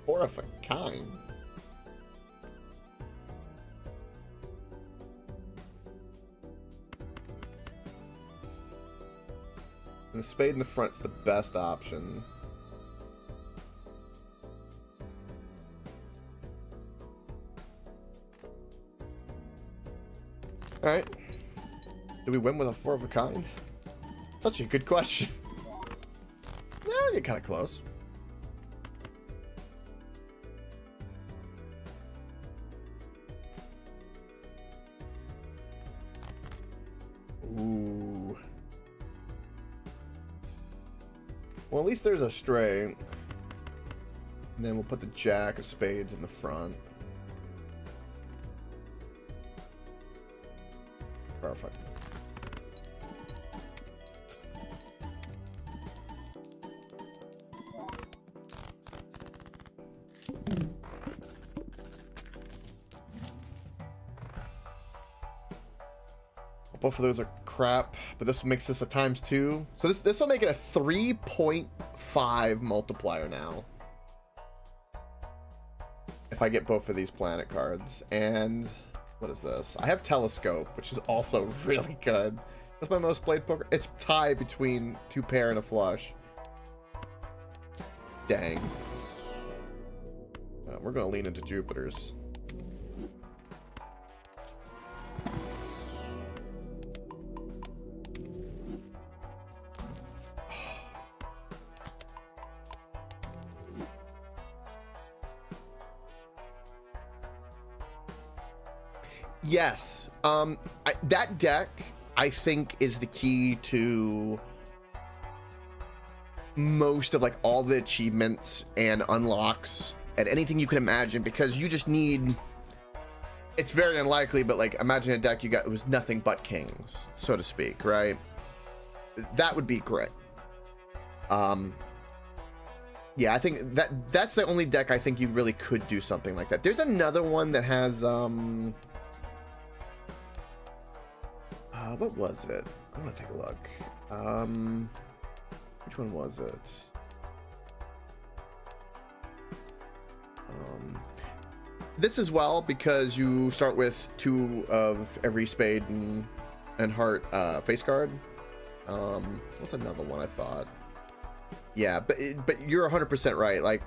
Four of a kind. And the spade in the front's the best option. Alright. Do we win with a 4 of a kind? Such a good question. Yeah, we get kind of close. Ooh. Well, at least there's a straight. And then we'll put the jack of spades in the front. Perfect. Both of those are crap, but this makes this a ×2. So this will make it a 3.5 5 multiplier now. If I get both of these planet cards. And what is this? I have Telescope, which is also really good. That's my most played poker. It's tied between 2 pair and a flush. Dang. We're going to lean into Jupiter's. Yes. That deck, I think, is the key to most of like all the achievements and unlocks and anything you can imagine, because you just need, it's very unlikely, but like imagine a deck you got, it was nothing but kings, so to speak, right? That would be great. Yeah, I think that's the only deck I think you really could do something like that. There's another one that has what was it? I want to take a look. Which one was it? This as well, because you start with 2 of every spade and heart face card. What's another one I thought? Yeah, but you're 100% right. Like,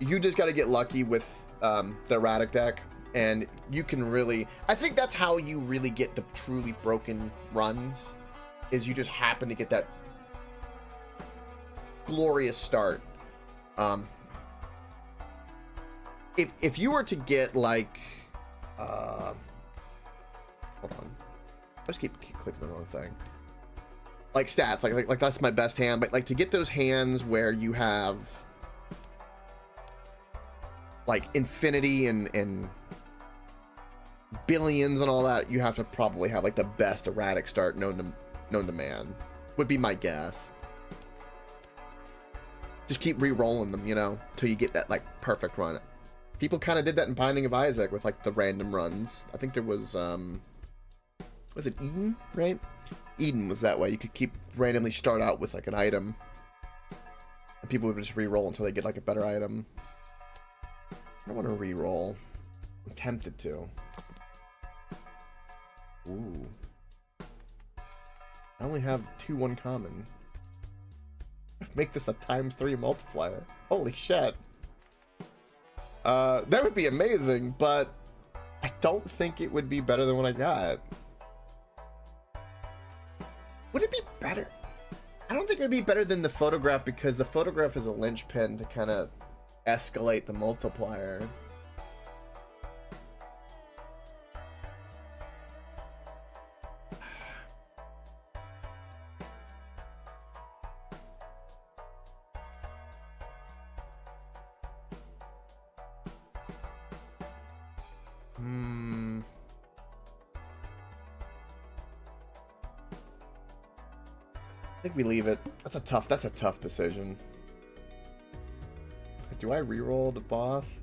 you just got to get lucky with the erratic deck, and you can really, I think that's how you really get the truly broken runs, is you just happen to get that glorious start. If you were to get like hold on, let's keep clicking the wrong thing, like stats, like that's my best hand, but like to get those hands where you have like infinity and billions and all that, you have to probably have like the best erratic start known to man, would be my guess. Just keep re-rolling them, you know, till you get that like perfect run. People kind of did that in Binding of Isaac with like the random runs. I think there was it Eden, right? Eden was that way. You could keep randomly start out with like an item, and people would just re-roll until they get like a better item. I don't want to re-roll. I'm tempted to. Ooh. I only have 2 uncommon. Make this a ×3 multiplier. Holy shit. That would be amazing, but I don't think it would be better than what I got. Would it be better? I don't think it would be better than the photograph, because the photograph is a linchpin to kind of escalate the multiplier. I think we leave it. That's a tough decision. Do I reroll the boss?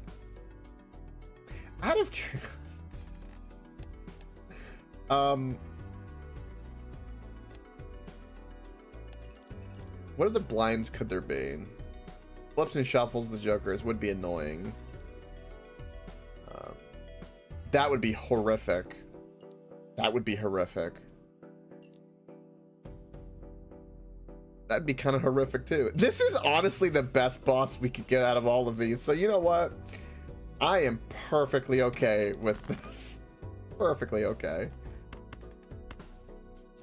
Out of curiosity. What other blinds could there be? Flips and shuffles the jokers would be annoying. That would be horrific. That would be horrific. That'd be kind of horrific too. This is honestly the best boss we could get out of all of these. So you know what? I am perfectly okay with this. Perfectly okay.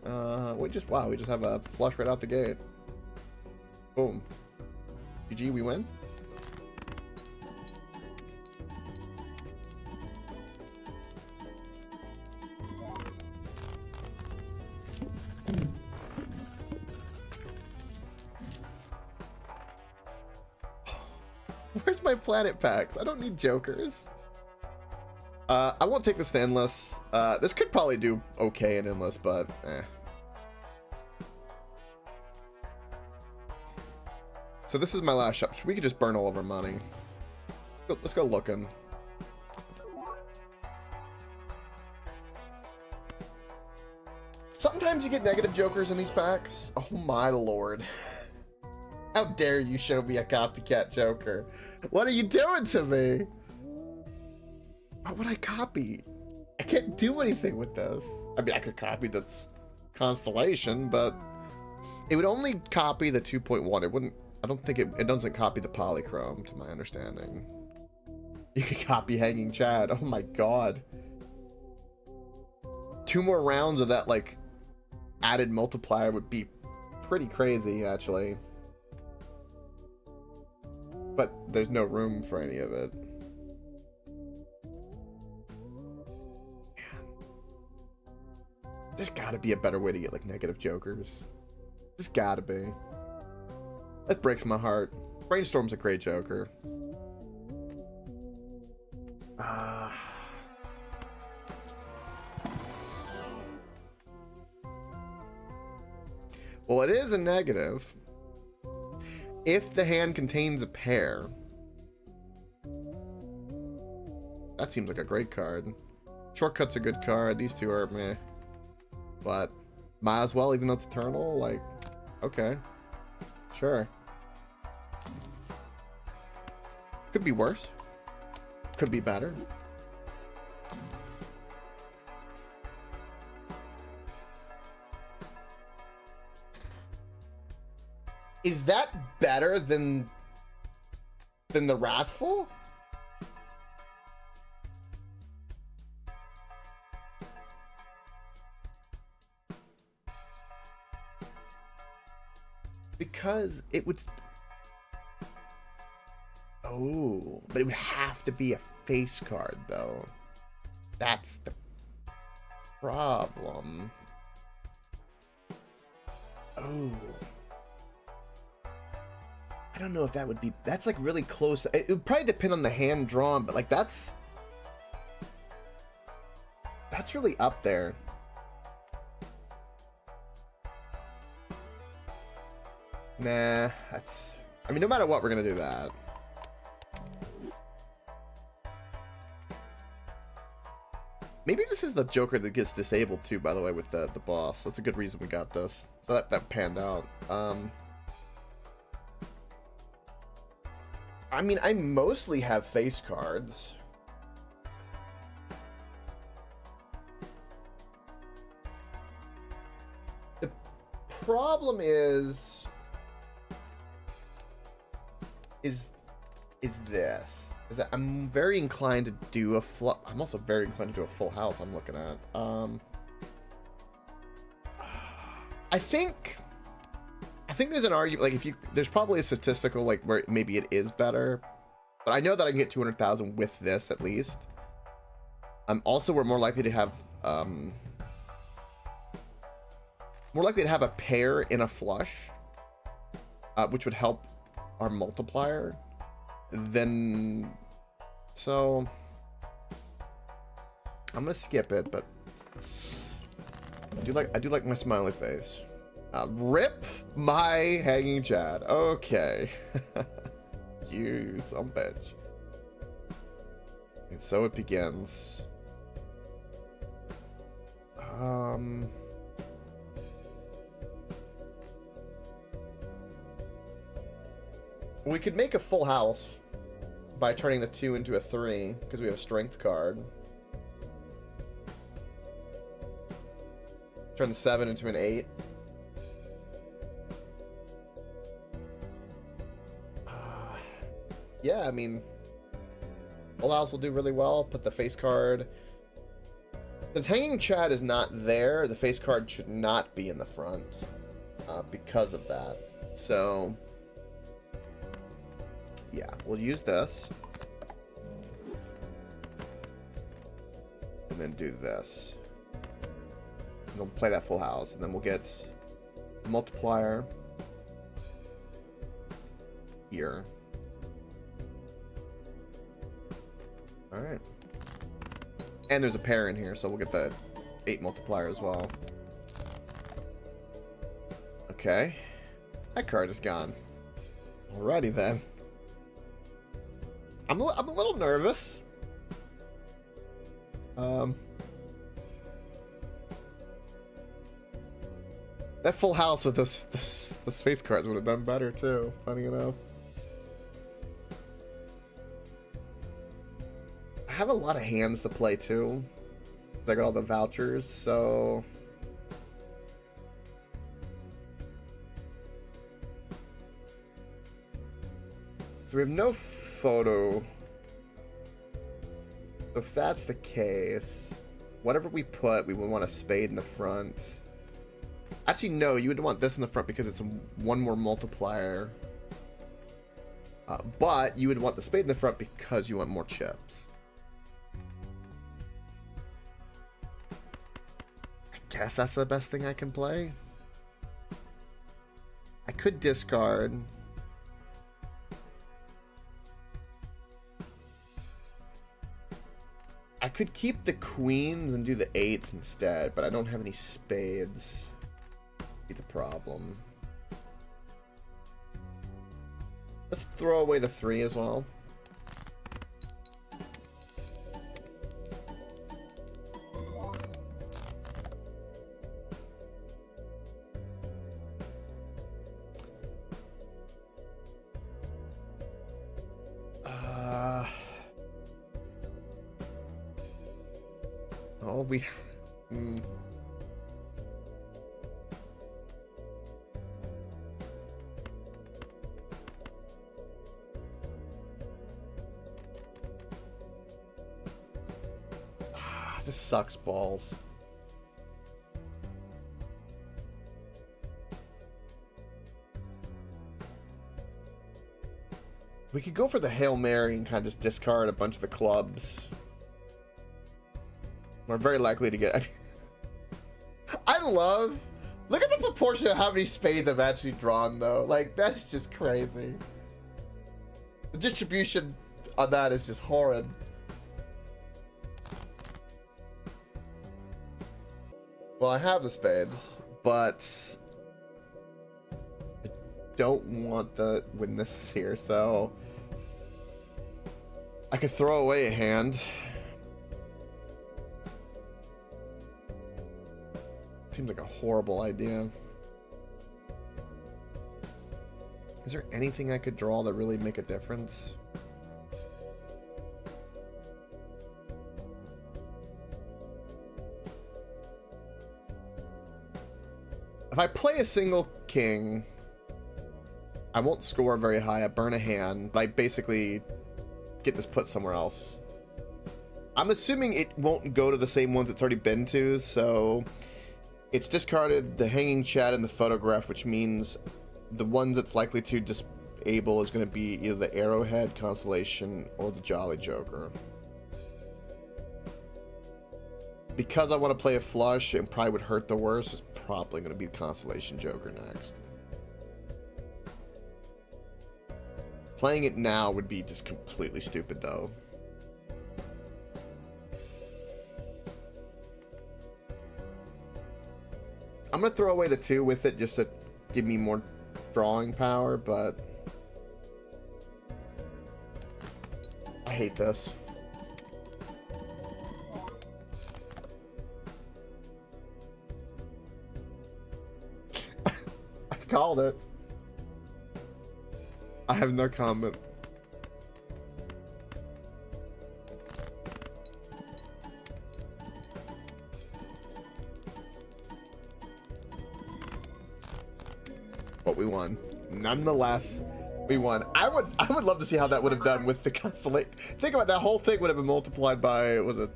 We just have a flush right out the gate. Boom. GG, we win. Where's my planet packs? I don't need jokers. I won't take this to endless. This could probably do okay in endless, but eh. So this is my last shop. So we could just burn all of our money. Let's go looking. Sometimes you get negative jokers in these packs. Oh my lord. How dare you show me a copycat Joker? What are you doing to me? What would I copy? I can't do anything with this. I mean, I could copy the Constellation, but it would only copy the 2.1. It wouldn't, I don't think it doesn't copy the polychrome, to my understanding. You could copy Hanging Chad. Oh my god. 2 more rounds of that, like, added multiplier would be pretty crazy, actually. But there's no room for any of it. There's gotta be a better way to get, like, negative Jokers. There's gotta be. That breaks my heart. Brainstorm's a great Joker. Well, it is a negative. If the hand contains a pair. That seems like a great card. Shortcut's a good card. These two are meh. But might as well, even though it's eternal. Like, okay. Sure. Could be worse. Could be better. Is that better than the Wrathful? Because it would... Oh, but it would have to be a face card, though. That's the problem. Oh. I don't know if that would be... That's, like, really close. It would probably depend on the hand drawn, but, like, that's really up there. Nah, that's... I mean, no matter what, we're gonna do that. Maybe this is the Joker that gets disabled too, by the way, with the boss. That's a good reason we got this. So that panned out. I mean, I mostly have face cards. The problem is this. Is that I'm very inclined to do I'm also very inclined to do a full house I'm looking at. I think there's an argument, like, there's probably a statistical, like, where maybe it is better, but I know that I can get 200,000 with this at least. Also, we're more likely to have a pair in a flush, which would help our multiplier. Then, so I'm gonna skip it, but I do like my smiley face. Rip my Hanging Chad. Okay. You some bitch. And so it begins. We could make a full house by turning the 2 into a 3, because we have a strength card. Turn the 7 into an 8. Yeah, I mean, full house will do really well. Put the face card. Since Hanging Chad is not there, the face card should not be in the front because of that. So, yeah, we'll use this. And then do this. And we'll play that full house. And then we'll get multiplier here. Alright. And there's a pair in here, so we'll get the 8 multiplier as well. Okay. That card is gone. Alrighty then. I'm a little nervous. That full house with those face cards would have done better too, funny enough. I have a lot of hands to play too. I got all the vouchers, so... So we have no photo. If that's the case, whatever we put, we would want a spade in the front. Actually, no, you would want this in the front because it's one more multiplier. But you would want the spade in the front because you want more chips. I guess that's the best thing I can play. I could discard. I could keep the queens and do the eights instead, but I don't have any spades. Be the problem. Let's throw away the 3 as well. Oh, we... This sucks balls. We could go for the Hail Mary and kind of just discard a bunch of the clubs. We're very likely to get... I love... Look at the proportion of how many spades I've actually drawn, though. Like, that's just crazy. The distribution on that is just horrid. Well, I have the spades, but I don't want the when this is here, so I could throw away a hand. Seems like a horrible idea. Is there anything I could draw that really make a difference? If I play a single king, I won't score very high. I burn a hand. I basically get this put somewhere else. I'm assuming it won't go to the same ones it's already been to, so it's discarded the hanging chat and the photograph, which means the ones it's likely to disable is going to be either the Arrowhead Constellation or the Jolly Joker. Because I want to play a flush and probably would hurt the worst, it's probably going to be Constellation Joker next. Playing it now would be just completely stupid, though. I'm going to throw away the 2 with it just to give me more drawing power, but I hate this. I called it. I have no comment. But we won. Nonetheless, we won. I would love to see how that would have done with the constellation. Think about that whole thing would have been multiplied by, was it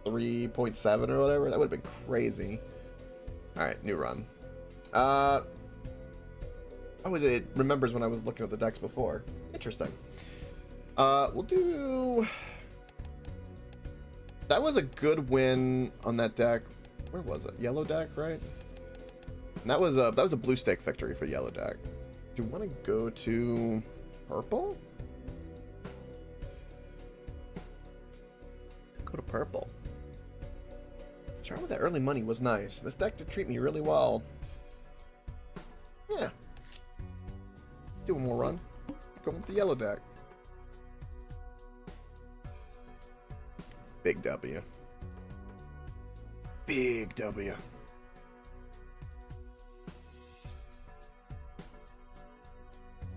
3.7 or whatever? That would have been crazy. All right, new run. Oh, it remembers when I was looking at the decks before. Interesting. We'll do... That was a good win on that deck. Where was it? Yellow deck, right? And that was a blue stake victory for yellow deck. Do you want to go to purple? Go to purple. Charm with that early money was nice. This deck did treat me really well. Yeah. Do one more run. Go with the yellow deck. Big W. Big W.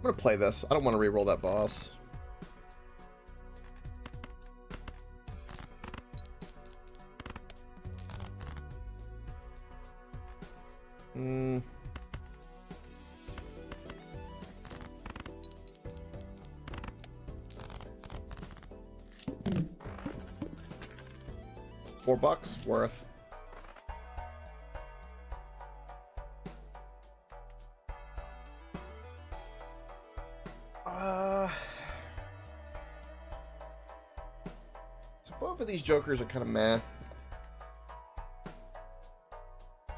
I'm gonna play this. I don't want to re-roll that boss. $4 worth. So both of these jokers are kind of meh. I'm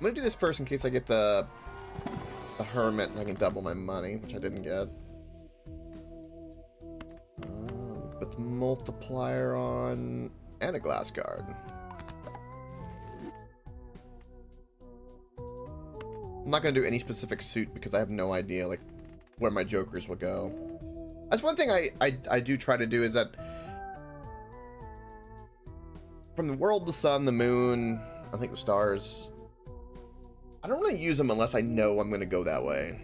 gonna do this first in case I get the hermit and I can double my money, which I didn't get. Put the multiplier on and a glass guard. I'm not gonna do any specific suit because I have no idea like where my jokers will go. That's one thing I do try to do, is that from the world, the sun, the moon, I think the stars, I don't really use them unless I know I'm gonna go that way.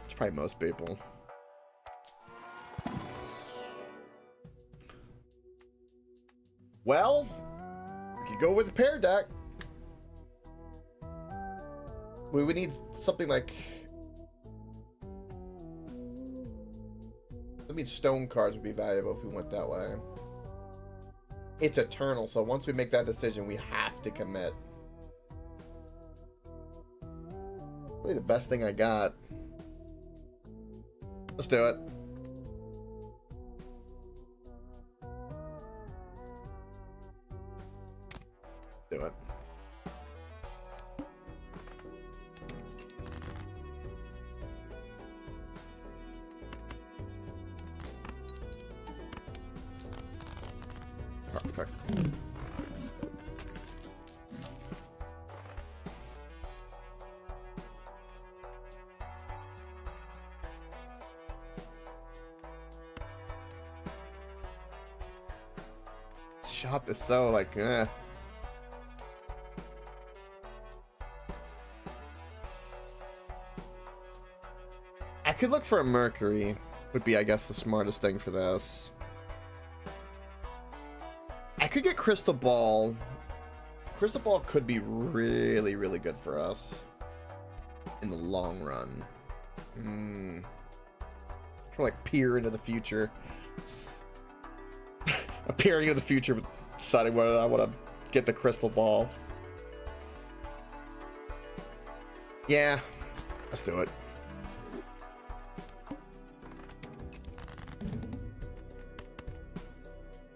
It's probably most people. Well, we could go with the pair deck. We would need something like... I mean, stone cards would be valuable if we went that way. It's eternal, so once we make that decision, we have to commit. Really the best thing I got. Let's do it. Do it. Perfect. Shop is so like, eh. I could look for a Mercury, would be, I guess, the smartest thing for this. I could get Crystal Ball. Crystal Ball could be really, really good for us in the long run. Try to like peer into the future. I'm peering into the future, deciding whether I want to get the Crystal Ball. Yeah, let's do it.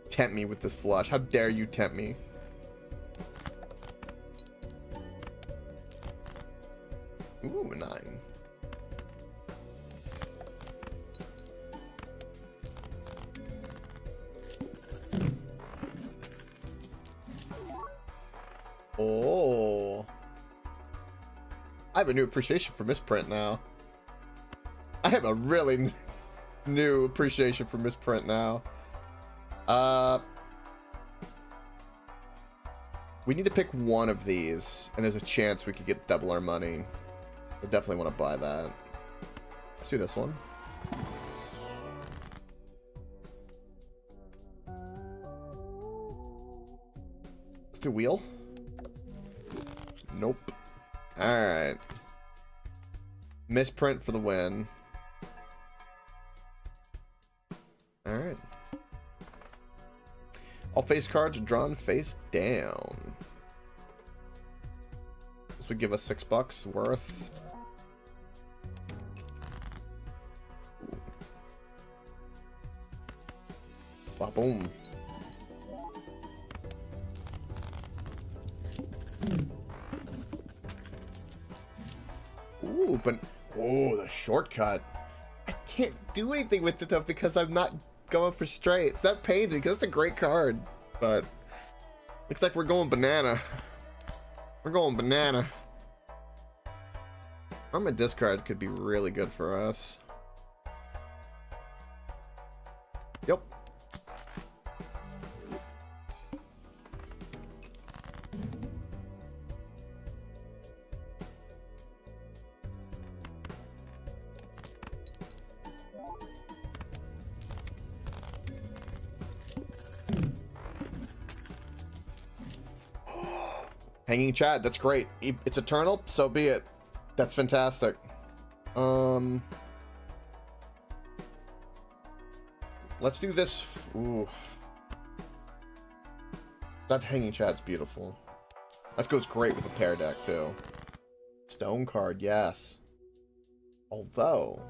Tempt me with this flush. How dare you tempt me? Ooh, 9. Oh. I have a new appreciation for misprint now. I have a really new appreciation for misprint now. We need to pick one of these, and there's a chance we could get double our money. I definitely want to buy that. Let's do this one. Let's do wheel. Nope. Alright. Misprint for the win. Alright. All face cards are drawn face down. This would give us $6 worth. Wow, boom. Ooh, but oh, the shortcut. I can't do anything with it though because I'm not going for straights. That pains me because it's a great card, but looks like we're going banana. We're going banana. Armor discard could be really good for us. Yep. Hanging Chad, that's great. It's eternal, so be it. That's fantastic. Let's do this. Ooh. That Hanging Chad's beautiful. That goes great with a pair deck, too. Stone card, yes. Although,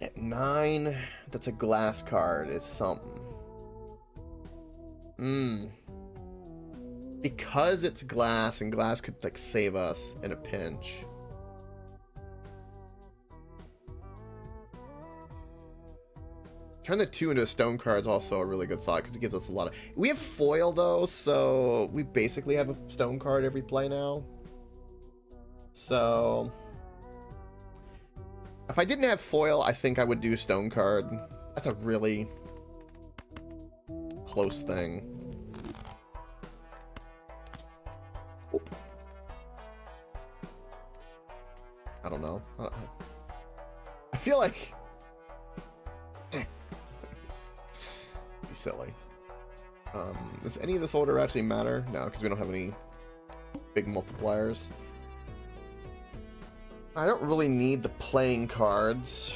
at 9, that's a glass card, is something. Because it's glass, and glass could, like, save us in a pinch. Turn the 2 into a stone card is also a really good thought, because it gives us a lot of... We have foil, though, so we basically have a stone card every play now. So... if I didn't have foil, I think I would do stone card. That's a really close thing. Oop. I don't know. I feel like... be silly. Does any of this order actually matter? No, because we don't have any big multipliers. I don't really need the playing cards.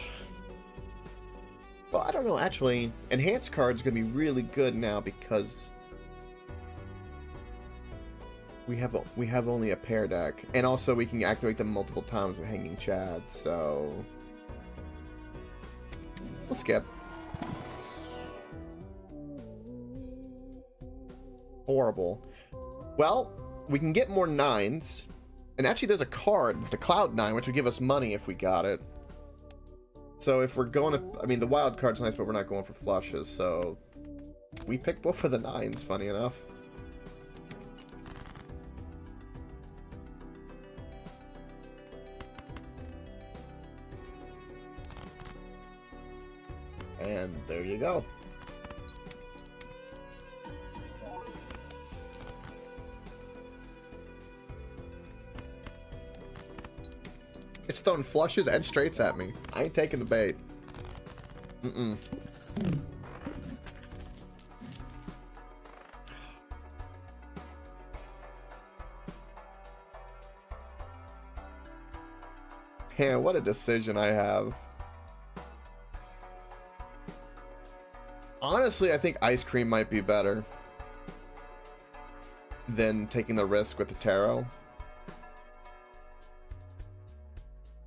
Well, I don't know, actually. Enhanced cards are going to be really good now because we have only a pair deck. And also we can activate them multiple times with Hanging Chad, so... we'll skip. Horrible. Well, we can get more 9s. And actually there's a card, the Cloud 9, which would give us money if we got it. So if we're going to... I mean, the wild card's nice, but we're not going for flushes, so... we picked both of the 9s, funny enough. And there you go. It's throwing flushes and straights at me. I ain't taking the bait. Man, what a decision I have. Honestly, I think Ice Cream might be better than taking the risk with the tarot.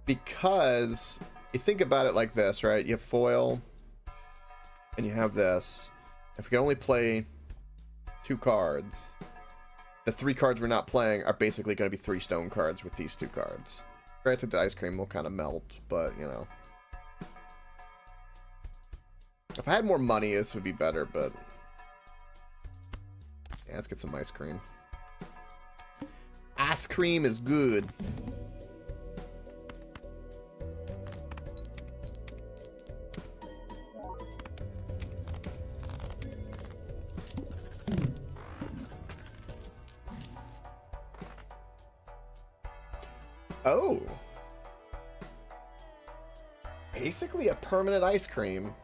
Because you think about it like this, right? You have foil and you have this. If we can only play 2 cards, the 3 cards we're not playing are basically going to be 3 stone cards with these 2 cards. Granted, the Ice Cream will kind of melt, but you know. If I had more money, this would be better, but yeah, let's get some ice cream. Ice cream is good. Oh. Basically a permanent ice cream.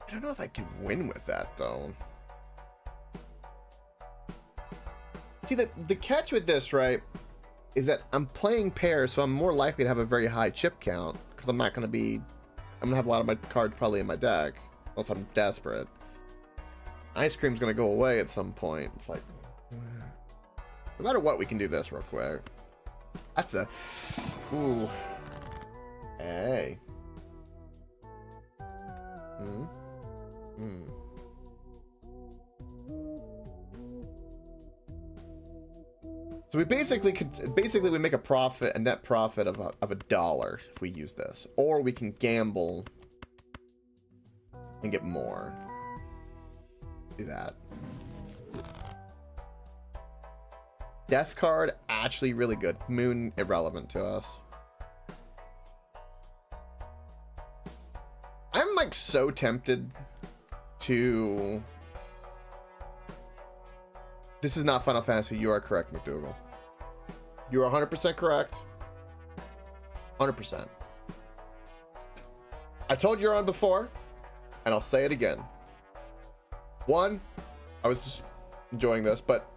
I don't know if I can win with that, though. See, the catch with this, right, is that I'm playing pairs, so I'm more likely to have a very high chip count, because I'm going to have a lot of my cards probably in my deck, unless I'm desperate. Ice Cream's going to go away at some point. It's like... no matter what, we can do this real quick. That's a... ooh. Hey. So we basically we make a profit, a net profit of $1 if we use this, or we can gamble and get more. Do that. Death card actually really good. Moon irrelevant to us. I'm like so tempted to... This is not Final Fantasy. You are correct, McDougal. You are 100% correct. 100%. I told you on before, and I'll say it again. One, I was just enjoying this, but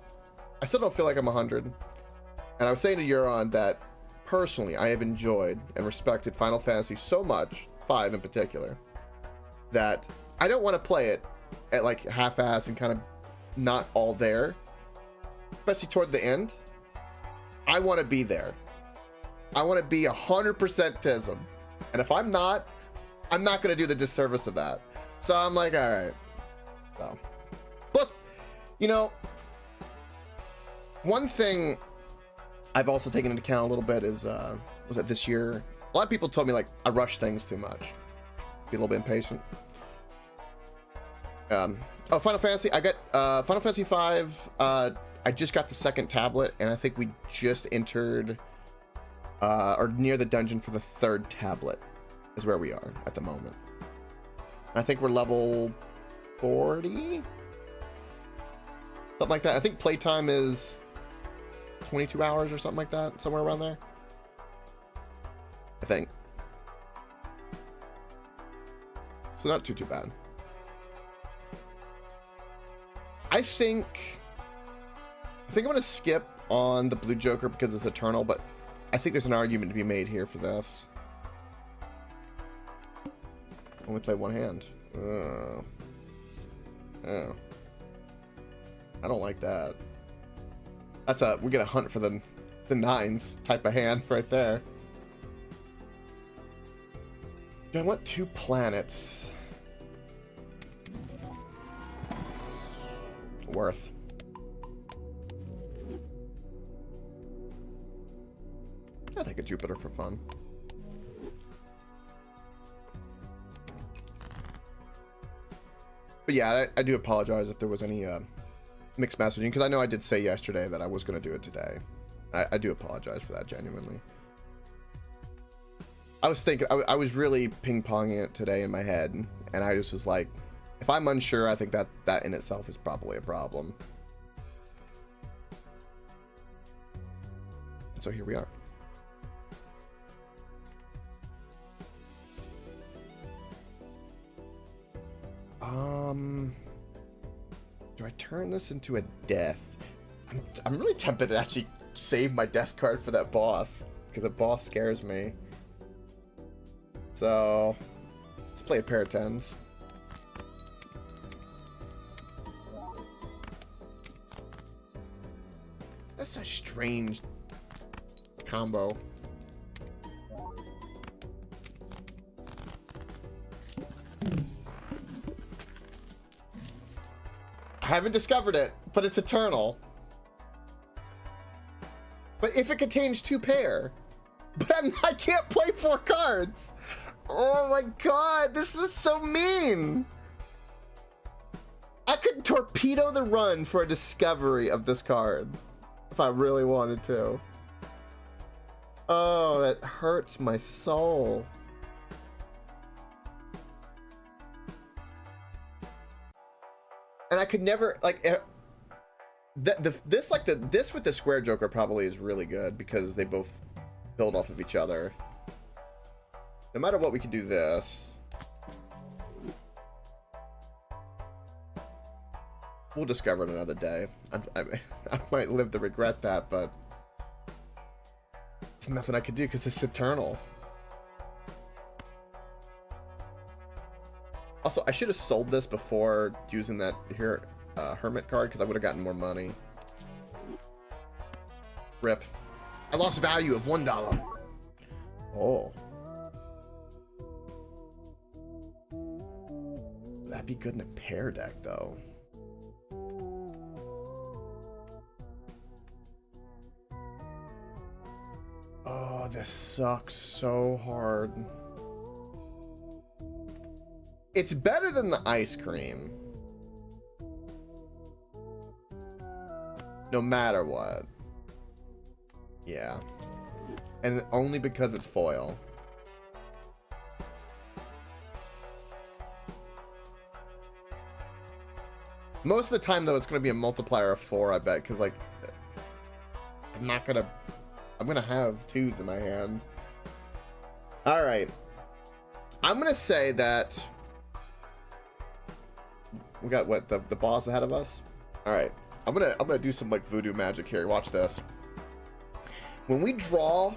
I still don't feel like I'm 100. And I was saying to Euron that personally, I have enjoyed and respected Final Fantasy so much, 5 in particular, that I don't want to play it at like half-ass and kind of not all there, especially toward the end. I want to be there. I want to be 100% Tism. And if I'm not going to do the disservice of that. So I'm like, all right. So, plus, you know, one thing I've also taken into account a little bit is, was that this year, a lot of people told me like I rush things too much. Be a little bit impatient. Oh, Final Fantasy. I got Final Fantasy 5. I just got the second tablet, and I think we just entered or near the dungeon for the third tablet is where we are at the moment. I think we're level 40, something like that. I think playtime is 22 hours or something like that, somewhere around there, I think. So not too bad. I think I'm gonna skip on the Blue Joker because it's Eternal, but I think there's an argument to be made here for this. Only play one hand. Oh. I don't like that. That's we're gonna hunt for the nines type of hand right there. Do I want 2 planets? Worth. I'll take a Jupiter for fun. But yeah, I do apologize if there was any mixed messaging, because I know I did say yesterday that I was going to do it today. I do apologize for that, genuinely. I was thinking, I was really ping-ponging it today in my head, and I just was like, if I'm unsure, I think that in itself is probably a problem. And so here we are. Do I turn this into a death? I'm really tempted to actually save my death card for that boss, because the boss scares me. So let's play a pair of 10s. That's a strange combo. I haven't discovered it, but it's Eternal. But if it contains 2 pair, but I can't play 4 cards. Oh my god, this is so mean. I could torpedo the run for a discovery of this card if I really wanted to. Oh, that hurts my soul. And I could never like this with the Square Joker probably is really good because they both build off of each other. No matter what, we can do this. We'll discover it another day. I might live to regret that, but there's nothing I could do because it's Eternal. Also, I should have sold this before using that here Hermit card, because I would have gotten more money. Rip. I lost value of $1. Oh. That'd be good in a pair deck, though. Oh, this sucks so hard. It's better than the ice cream. No matter what. Yeah. And only because it's foil. Most of the time, though, it's going to be a multiplier of 4, I bet, because, like, I'm going to have 2s in my hand. Alright. I'm going to say that We got what, the boss ahead of us? All right, I'm gonna do some like voodoo magic here. Watch this. When we draw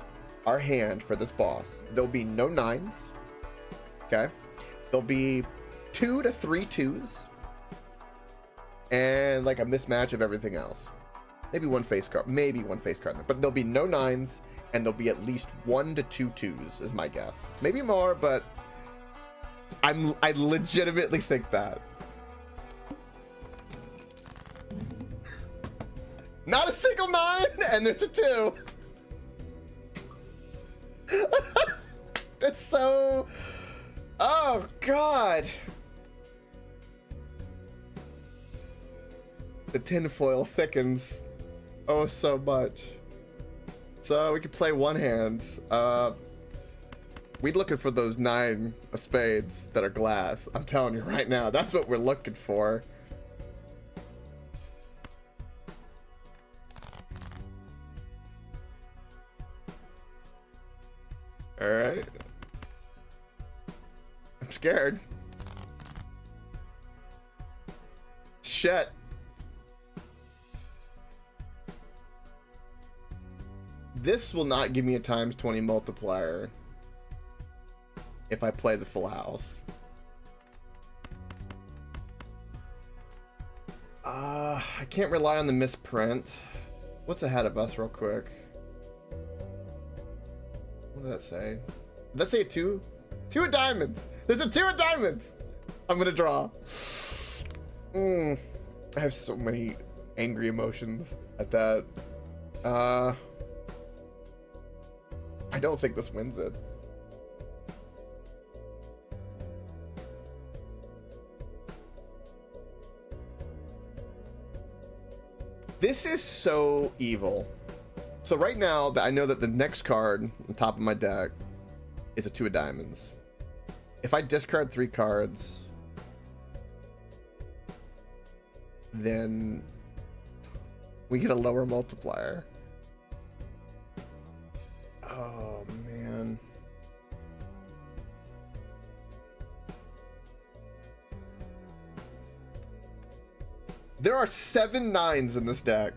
our hand for this boss, there'll be no 9s. Okay, there'll be 2 to 3 2s, and like a mismatch of everything else. Maybe one face card, but there'll be no 9s, and there'll be at least 1 to 2 2s, is my guess. Maybe more, but I legitimately think that. Not a single 9, and there's a 2. That's so... Oh, God. The tinfoil thickens oh so much. So we could play one hand. We're looking for those 9 of spades that are glass. I'm telling you right now, that's what we're looking for. All right. I'm scared. Shit. This will not give me a times 20 multiplier if I play the full house. I can't rely on the misprint. What's ahead of us real quick? What did that say? Did that say a 2? 2 of diamonds. There's a 2 of diamonds. I'm gonna draw. I have so many angry emotions at that. I don't think this wins it. This is so evil. So right now, I know that the next card on top of my deck is a 2 of diamonds. If I discard 3 cards, then we get a lower multiplier. Oh, man. There are 7 9s in this deck.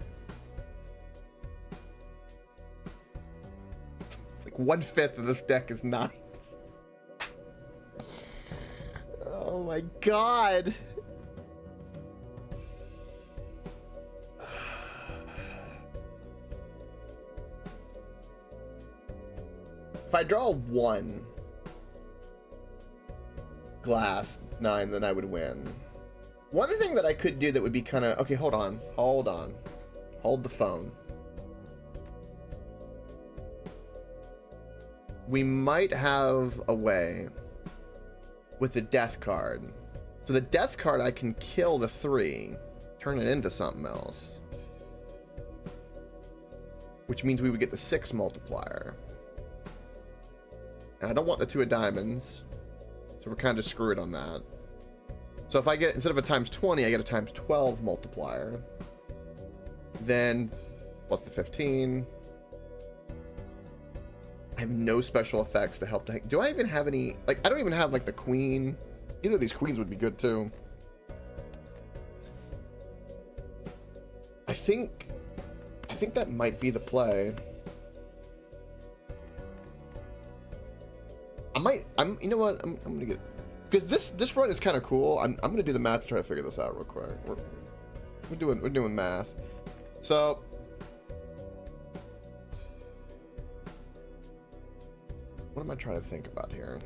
It's like 1/5 of this deck is 9s. Oh my god. If I draw 1 glass 9, then I would win. One thing that I could do that would be kind of... Okay, hold on. Hold the phone. We might have a way with the death card. So the death card, I can kill the 3, turn it into something else. Which means we would get the 6 multiplier. And I don't want the 2 of diamonds, so we're kind of screwed on that. So if I get, instead of a times 20, I get a times 12 multiplier. Then, plus the 15. I have no special effects to help to... Do I even have any... Like, I don't even have, like, the queen. Either of these queens would be good, too. I think that might be the play. You know what? I'm gonna get... Because this run is kind of cool. I'm gonna do the math to try to figure this out real quick. We're doing math. So what am I trying to think about here?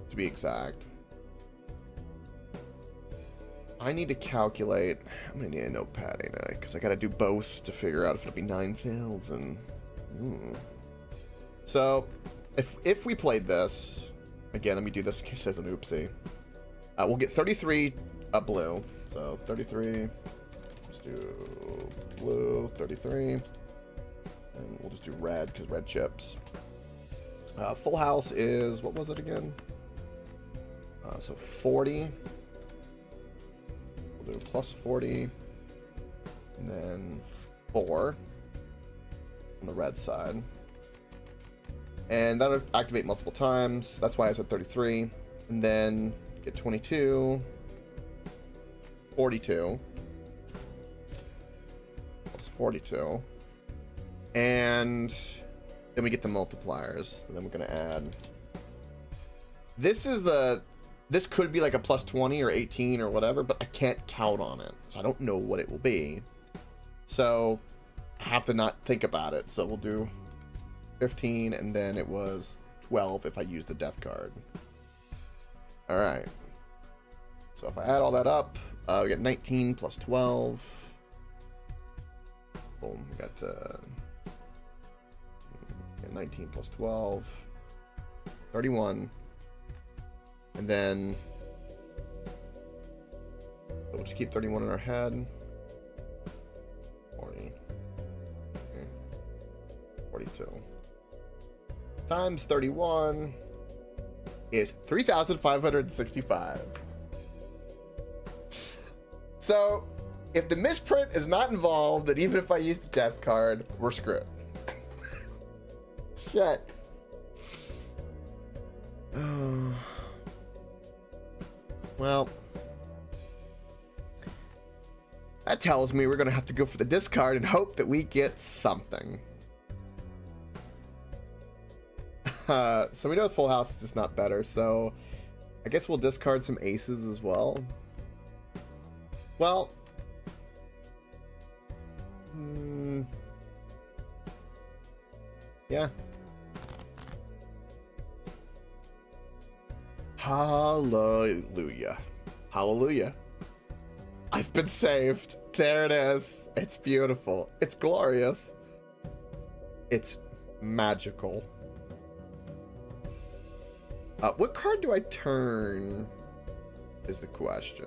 To be exact, I need to calculate. I'm gonna need a notepad, ain't I? Because I gotta do both to figure out if it'll be 9,000. So if we played this. Again, let me do this in case there's an oopsie. We'll get 33 blue. So 33. Let's do blue, 33. And we'll just do red because red chips. Full house is, what was it again? So 40. We'll do plus 40. And then 4 on the red side. And that'll activate multiple times. That's why I said 33. And then get 22. 42. Plus 42. And then we get the multipliers. And then we're going to add. This could be like a plus 20 or 18 or whatever, but I can't count on it. So I don't know what it will be. So I have to not think about it. So we'll do 15, and then it was 12 if I use the death card. All right. So if I add all that up, we get 19 plus 12. Boom. We got 19 plus 12. 31. And then we'll just keep 31 in our head. 40. Okay. 42. Times 31 is 3,565. So, if the misprint is not involved, then even if I use the death card, we're screwed. Shit. Well, that tells me we're going to have to go for the discard and hope that we get something. So we know full house is just not better, so I guess we'll discard some aces as well. Well, yeah. Hallelujah. Hallelujah. I've been saved. There it is. It's beautiful. It's glorious. It's magical. What card do I turn is the question.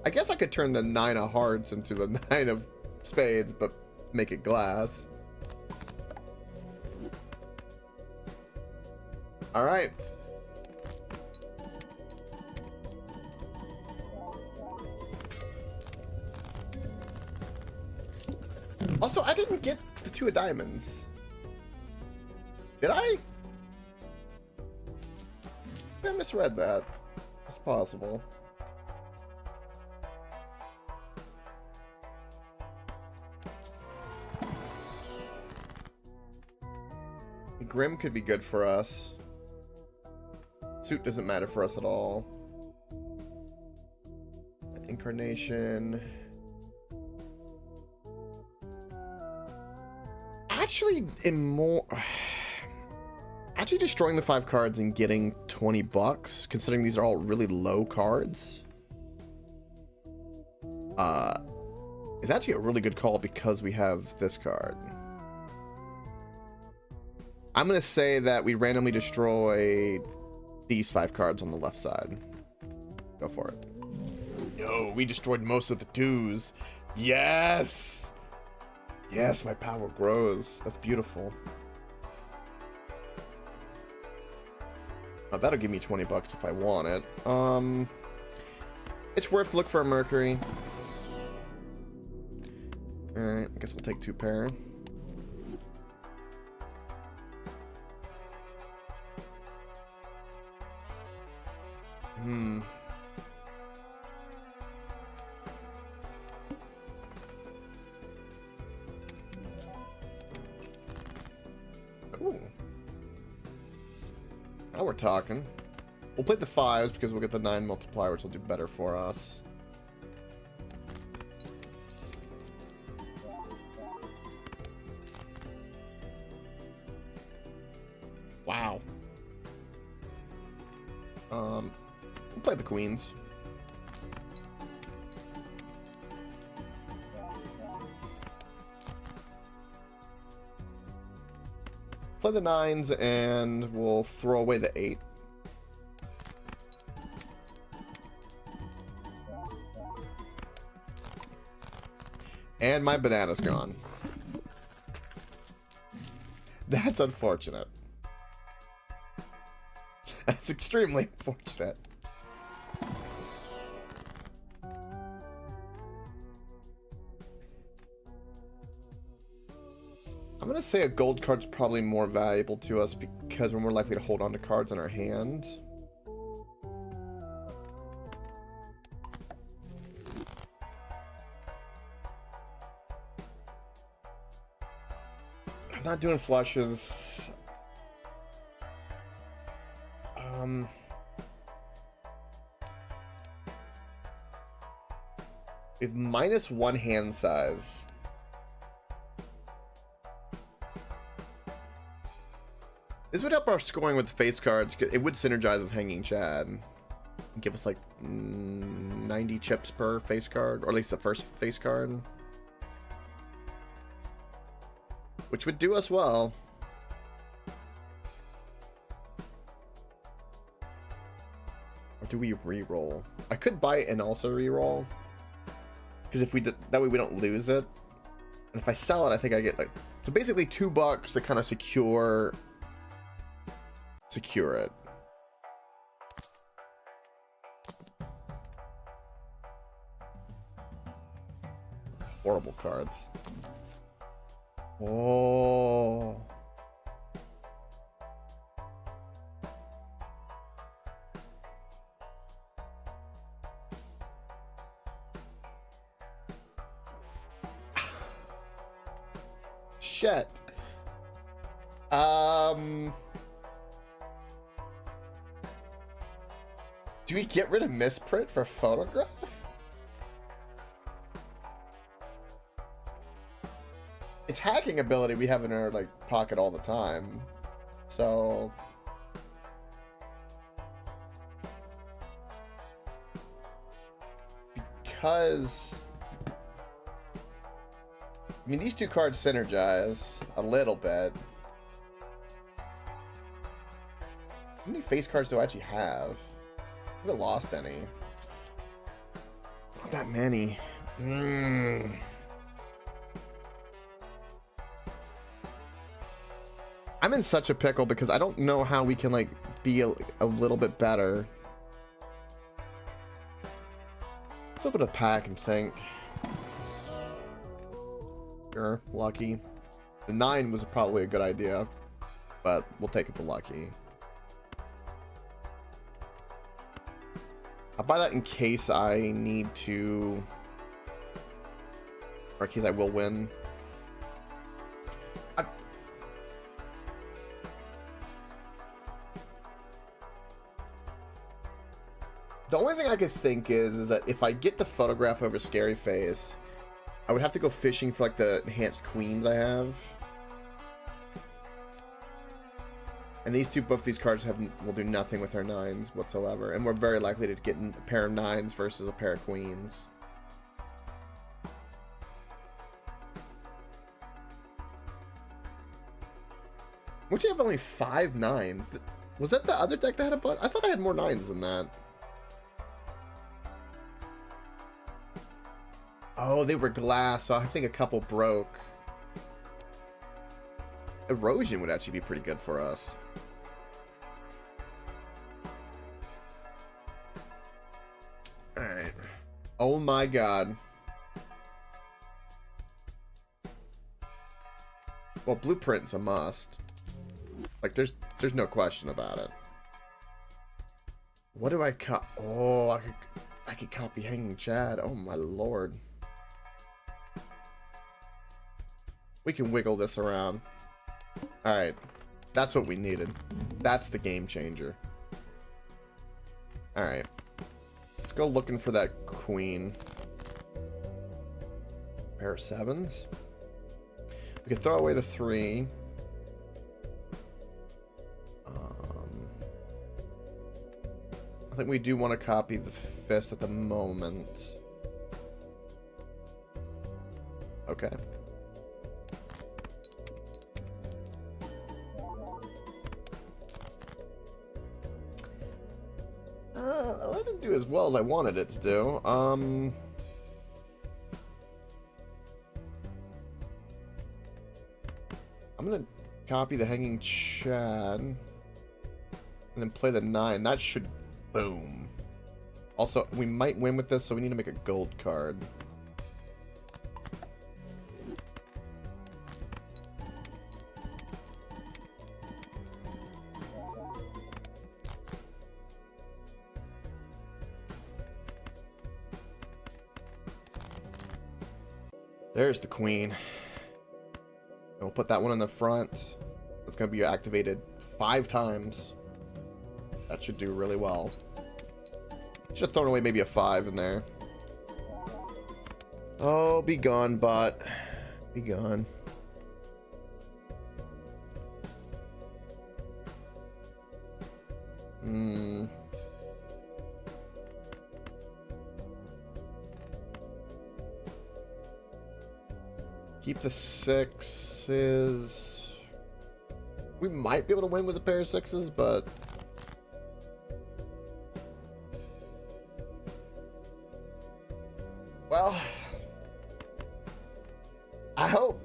I guess I could turn the 9 of hearts into the 9 of spades, but make it glass. All right. Also, I didn't get the 2 of diamonds. Did I? I misread that. It's possible. Grim could be good for us. Suit doesn't matter for us at all. Incarnation. Actually, actually destroying the 5 cards and getting 20 bucks, considering these are all really low cards, is actually a really good call because we have this card. I'm going to say that we randomly destroy these 5 cards on the left side. Go for it. No, we destroyed most of the 2s. Yes! Yes, my power grows. That's beautiful. Oh, that'll give me 20 bucks if I want it. It's worth to look for a Mercury. Alright, I guess we'll take 2 pair. Ooh. Now we're talking. We'll play the 5s because we'll get the 9 multiplier, which will do better for us. Wow. We'll play the queens. Play the 9s, and we'll throw away the 8. And my banana's gone. That's unfortunate. That's extremely unfortunate. I'm going to say a gold card's probably more valuable to us because we're more likely to hold on to cards in our hand. I'm not doing flushes. We have -1 hand size. This would help our scoring with face cards. It would synergize with Hanging Chad. Give us like 90 chips per face card, or at least the first face card. Which would do us well. Or do we re-roll? I could buy it and also re-roll. Because if we did, that way we don't lose it. And if I sell it, I think I get like, so basically $2 to kind of secure it. Horrible cards. Oh. Shit. Do we get rid of misprint for photograph? It's hacking ability we have in our like pocket all the time. So because I mean these two cards synergize a little bit. How many face cards do I actually have? I haven't lost any. Not that many. I'm in such a pickle because I don't know how we can like be a little bit better. Let's open a pack and think. Sure, lucky. The 9 was probably a good idea, but we'll take it to lucky. I'll buy that in case I need to, or in case I will win. The only thing I could think is that if I get the photograph over Scary Face, I would have to go fishing for like the enhanced queens I have. And these two, both these cards will do nothing with their 9s whatsoever. And we're very likely to get a pair of 9s versus a pair of queens. Which I have only 5 9s. Was that the other deck that had a bunch? I thought I had more 9s than that. Oh, they were glass, so I think a couple broke. Erosion would actually be pretty good for us. Alright. Oh my god. Well, Blueprint's a must. Like, there's no question about it. What do I cut? Oh, I could copy Hanging Chad. Oh my lord. We can wiggle this around. Alright. That's what we needed. That's the game changer. Alright. Let's go looking for that queen. Pair of 7s. We could throw away the 3. I think we do want to copy the fist at the moment. Okay. That didn't do as well as I wanted it to do. I'm gonna copy the Hanging Chad and then play the 9. That should boom. Also, we might win with this, so we need to make a gold card. There's the queen. we'll put that one in the front. It's going to be activated 5 times. That should do really well. Should have thrown away maybe a 5 in there. Oh, be gone, bot. Be gone. Keep the 6s. We might be able to win with a pair of 6s, but well, I hope.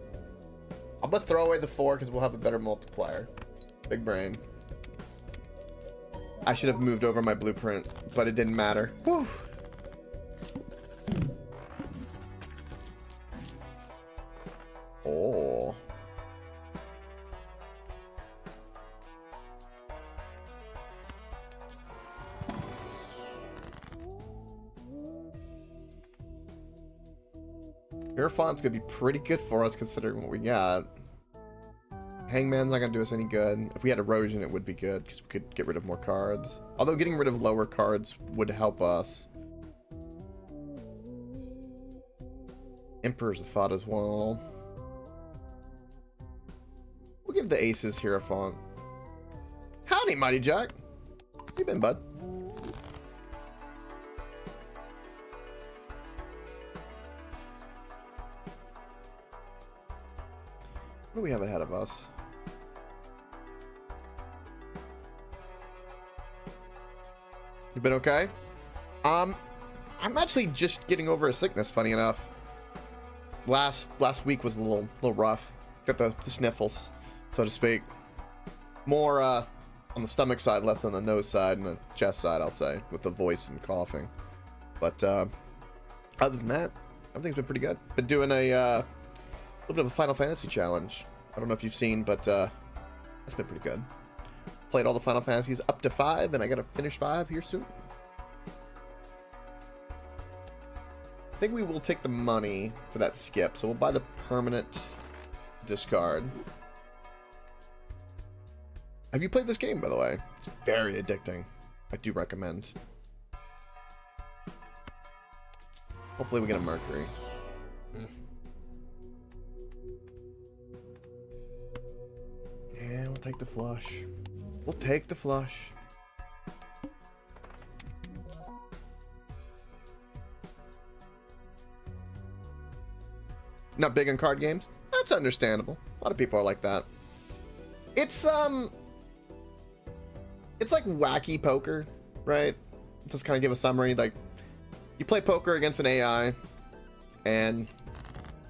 I'm gonna throw away the 4 because we'll have a better multiplier. Big brain. I should have moved over my blueprint, but it didn't matter. Whew. Oh. Hierophant's gonna be pretty good for us considering what we got. Hangman's not gonna do us any good. If we had Erosion, it would be good because we could get rid of more cards. Although getting rid of lower cards would help us. Emperor's a thought as well. We'll give the aces Hierophant. Howdy, Mighty Jack. How you been, bud? What do we have ahead of us? You been okay? I'm actually just getting over a sickness, funny enough. Last week was a little rough. Got the sniffles, so to speak. More on the stomach side, less on the nose side and the chest side, I'll say, with the voice and coughing. But other than that, everything's been pretty good. Been doing a little bit of a Final Fantasy challenge. I don't know if you've seen, but that's been pretty good. Played all the Final Fantasies up to 5, and I gotta finish 5 here soon. I think we will take the money for that skip, so we'll buy the permanent discard. Have you played this game, by the way? It's very addicting. I do recommend. Hopefully we get a Mercury. Yeah, we'll take the flush. We'll take the flush. Not big on card games? That's understandable. A lot of people are like that. It's like wacky poker, right? Just kind of give a summary. Like, you play poker against an AI, and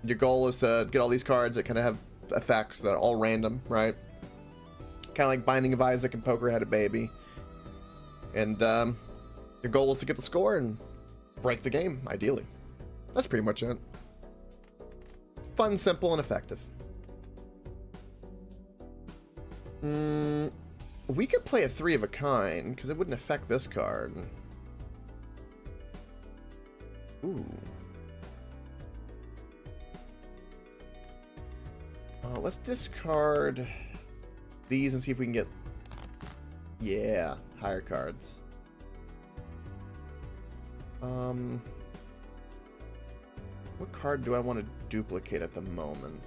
your goal is to get all these cards that kind of have effects that are all random, right? Kind of like Binding of Isaac and Poker Had a Baby. And your goal is to get the score and break the game, ideally. That's pretty much it. Fun, simple, and effective. We could play a 3 of a kind, because it wouldn't affect this card. Ooh. Let's discard these and see if we can get, yeah, higher cards. What card do I want to duplicate at the moment?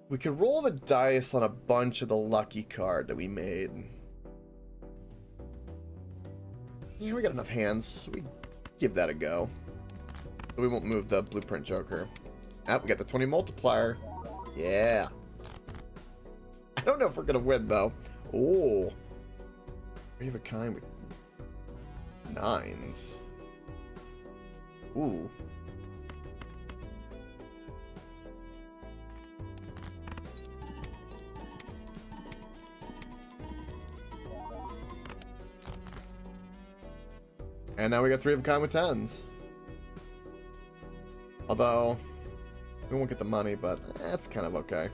We could roll the dice on a bunch of the lucky card that we made. Yeah, we got enough hands, so we give that a go. But we won't move the Blueprint Joker. Ah, we got the 20 multiplier. Yeah. I don't know if we're gonna win though. Oh. We have a kind with 9s. Ooh. And now we got 3 of a kind with 10s. Although, we won't get the money, but that's kind of okay.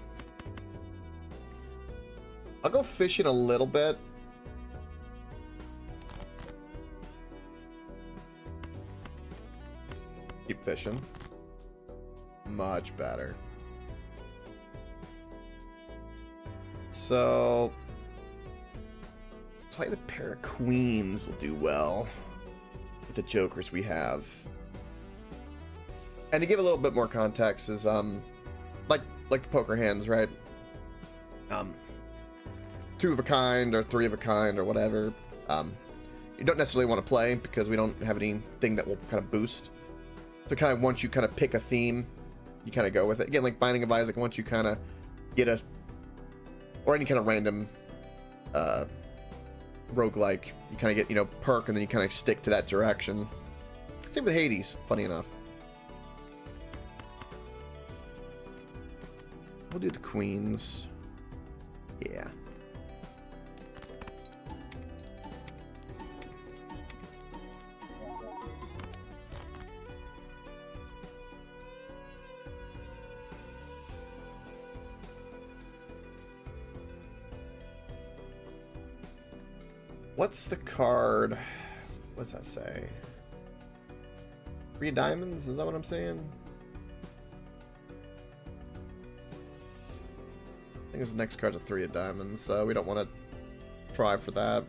I'll go fishing a little bit. efficient. Much better. So, play the pair of queens will do well with the jokers we have. And to give a little bit more context is like the poker hands, right? Two of a kind or three of a kind or whatever. You don't necessarily want to play because we don't have anything that will kind of boost. So kind of once you kind of pick a theme, you kind of go with it. Again, like Binding of Isaac, once you kind of get a, or any kind of random roguelike, you kind of get, you know, perk and then you kind of stick to that direction. Same with Hades, funny enough. We'll do the queens. Yeah. What's the card? What's that say? 3 diamonds? Is that what I'm saying? I think the next card's a 3 of diamonds, so we don't want to try for that.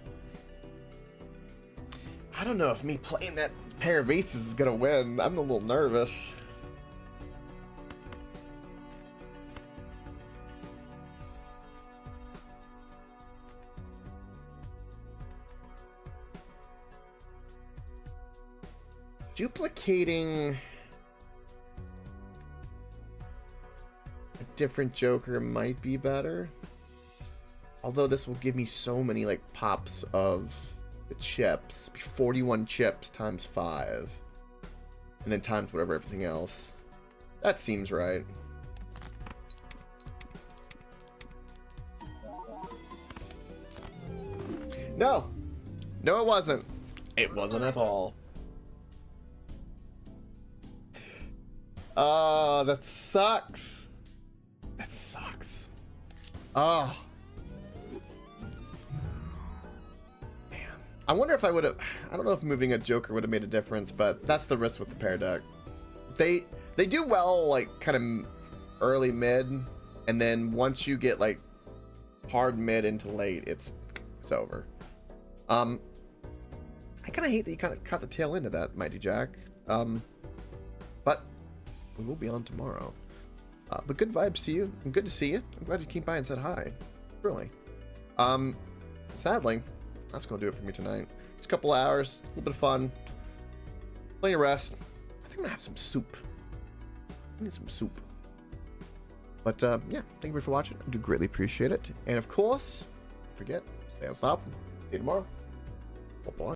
I don't know if me playing that pair of aces is gonna win. I'm a little nervous. Duplicating a different joker might be better. Although this will give me so many like pops of the chips. 41 chips times 5. And then times whatever everything else. That seems right. No! No, it wasn't. It wasn't at all. Oh, that sucks. That sucks. Oh. Man. I wonder if I would have... I don't know if moving a joker would have made a difference, but that's the risk with the pair deck. They do well, like, kind of early mid, and then once you get, like, hard mid into late, it's over. I kind of hate that you kind of caught the tail end of that, Mighty Jack. But... we will be on tomorrow. But good vibes to you. And good to see you. I'm glad you came by and said hi. Really. Sadly, that's going to do it for me tonight. Just a couple hours. A little bit of fun. Plenty of rest. I think I'm going to have some soup. I need some soup. But, yeah. Thank you for watching. I do greatly appreciate it. And, of course, don't forget, stay on top. See you tomorrow. Bye-bye.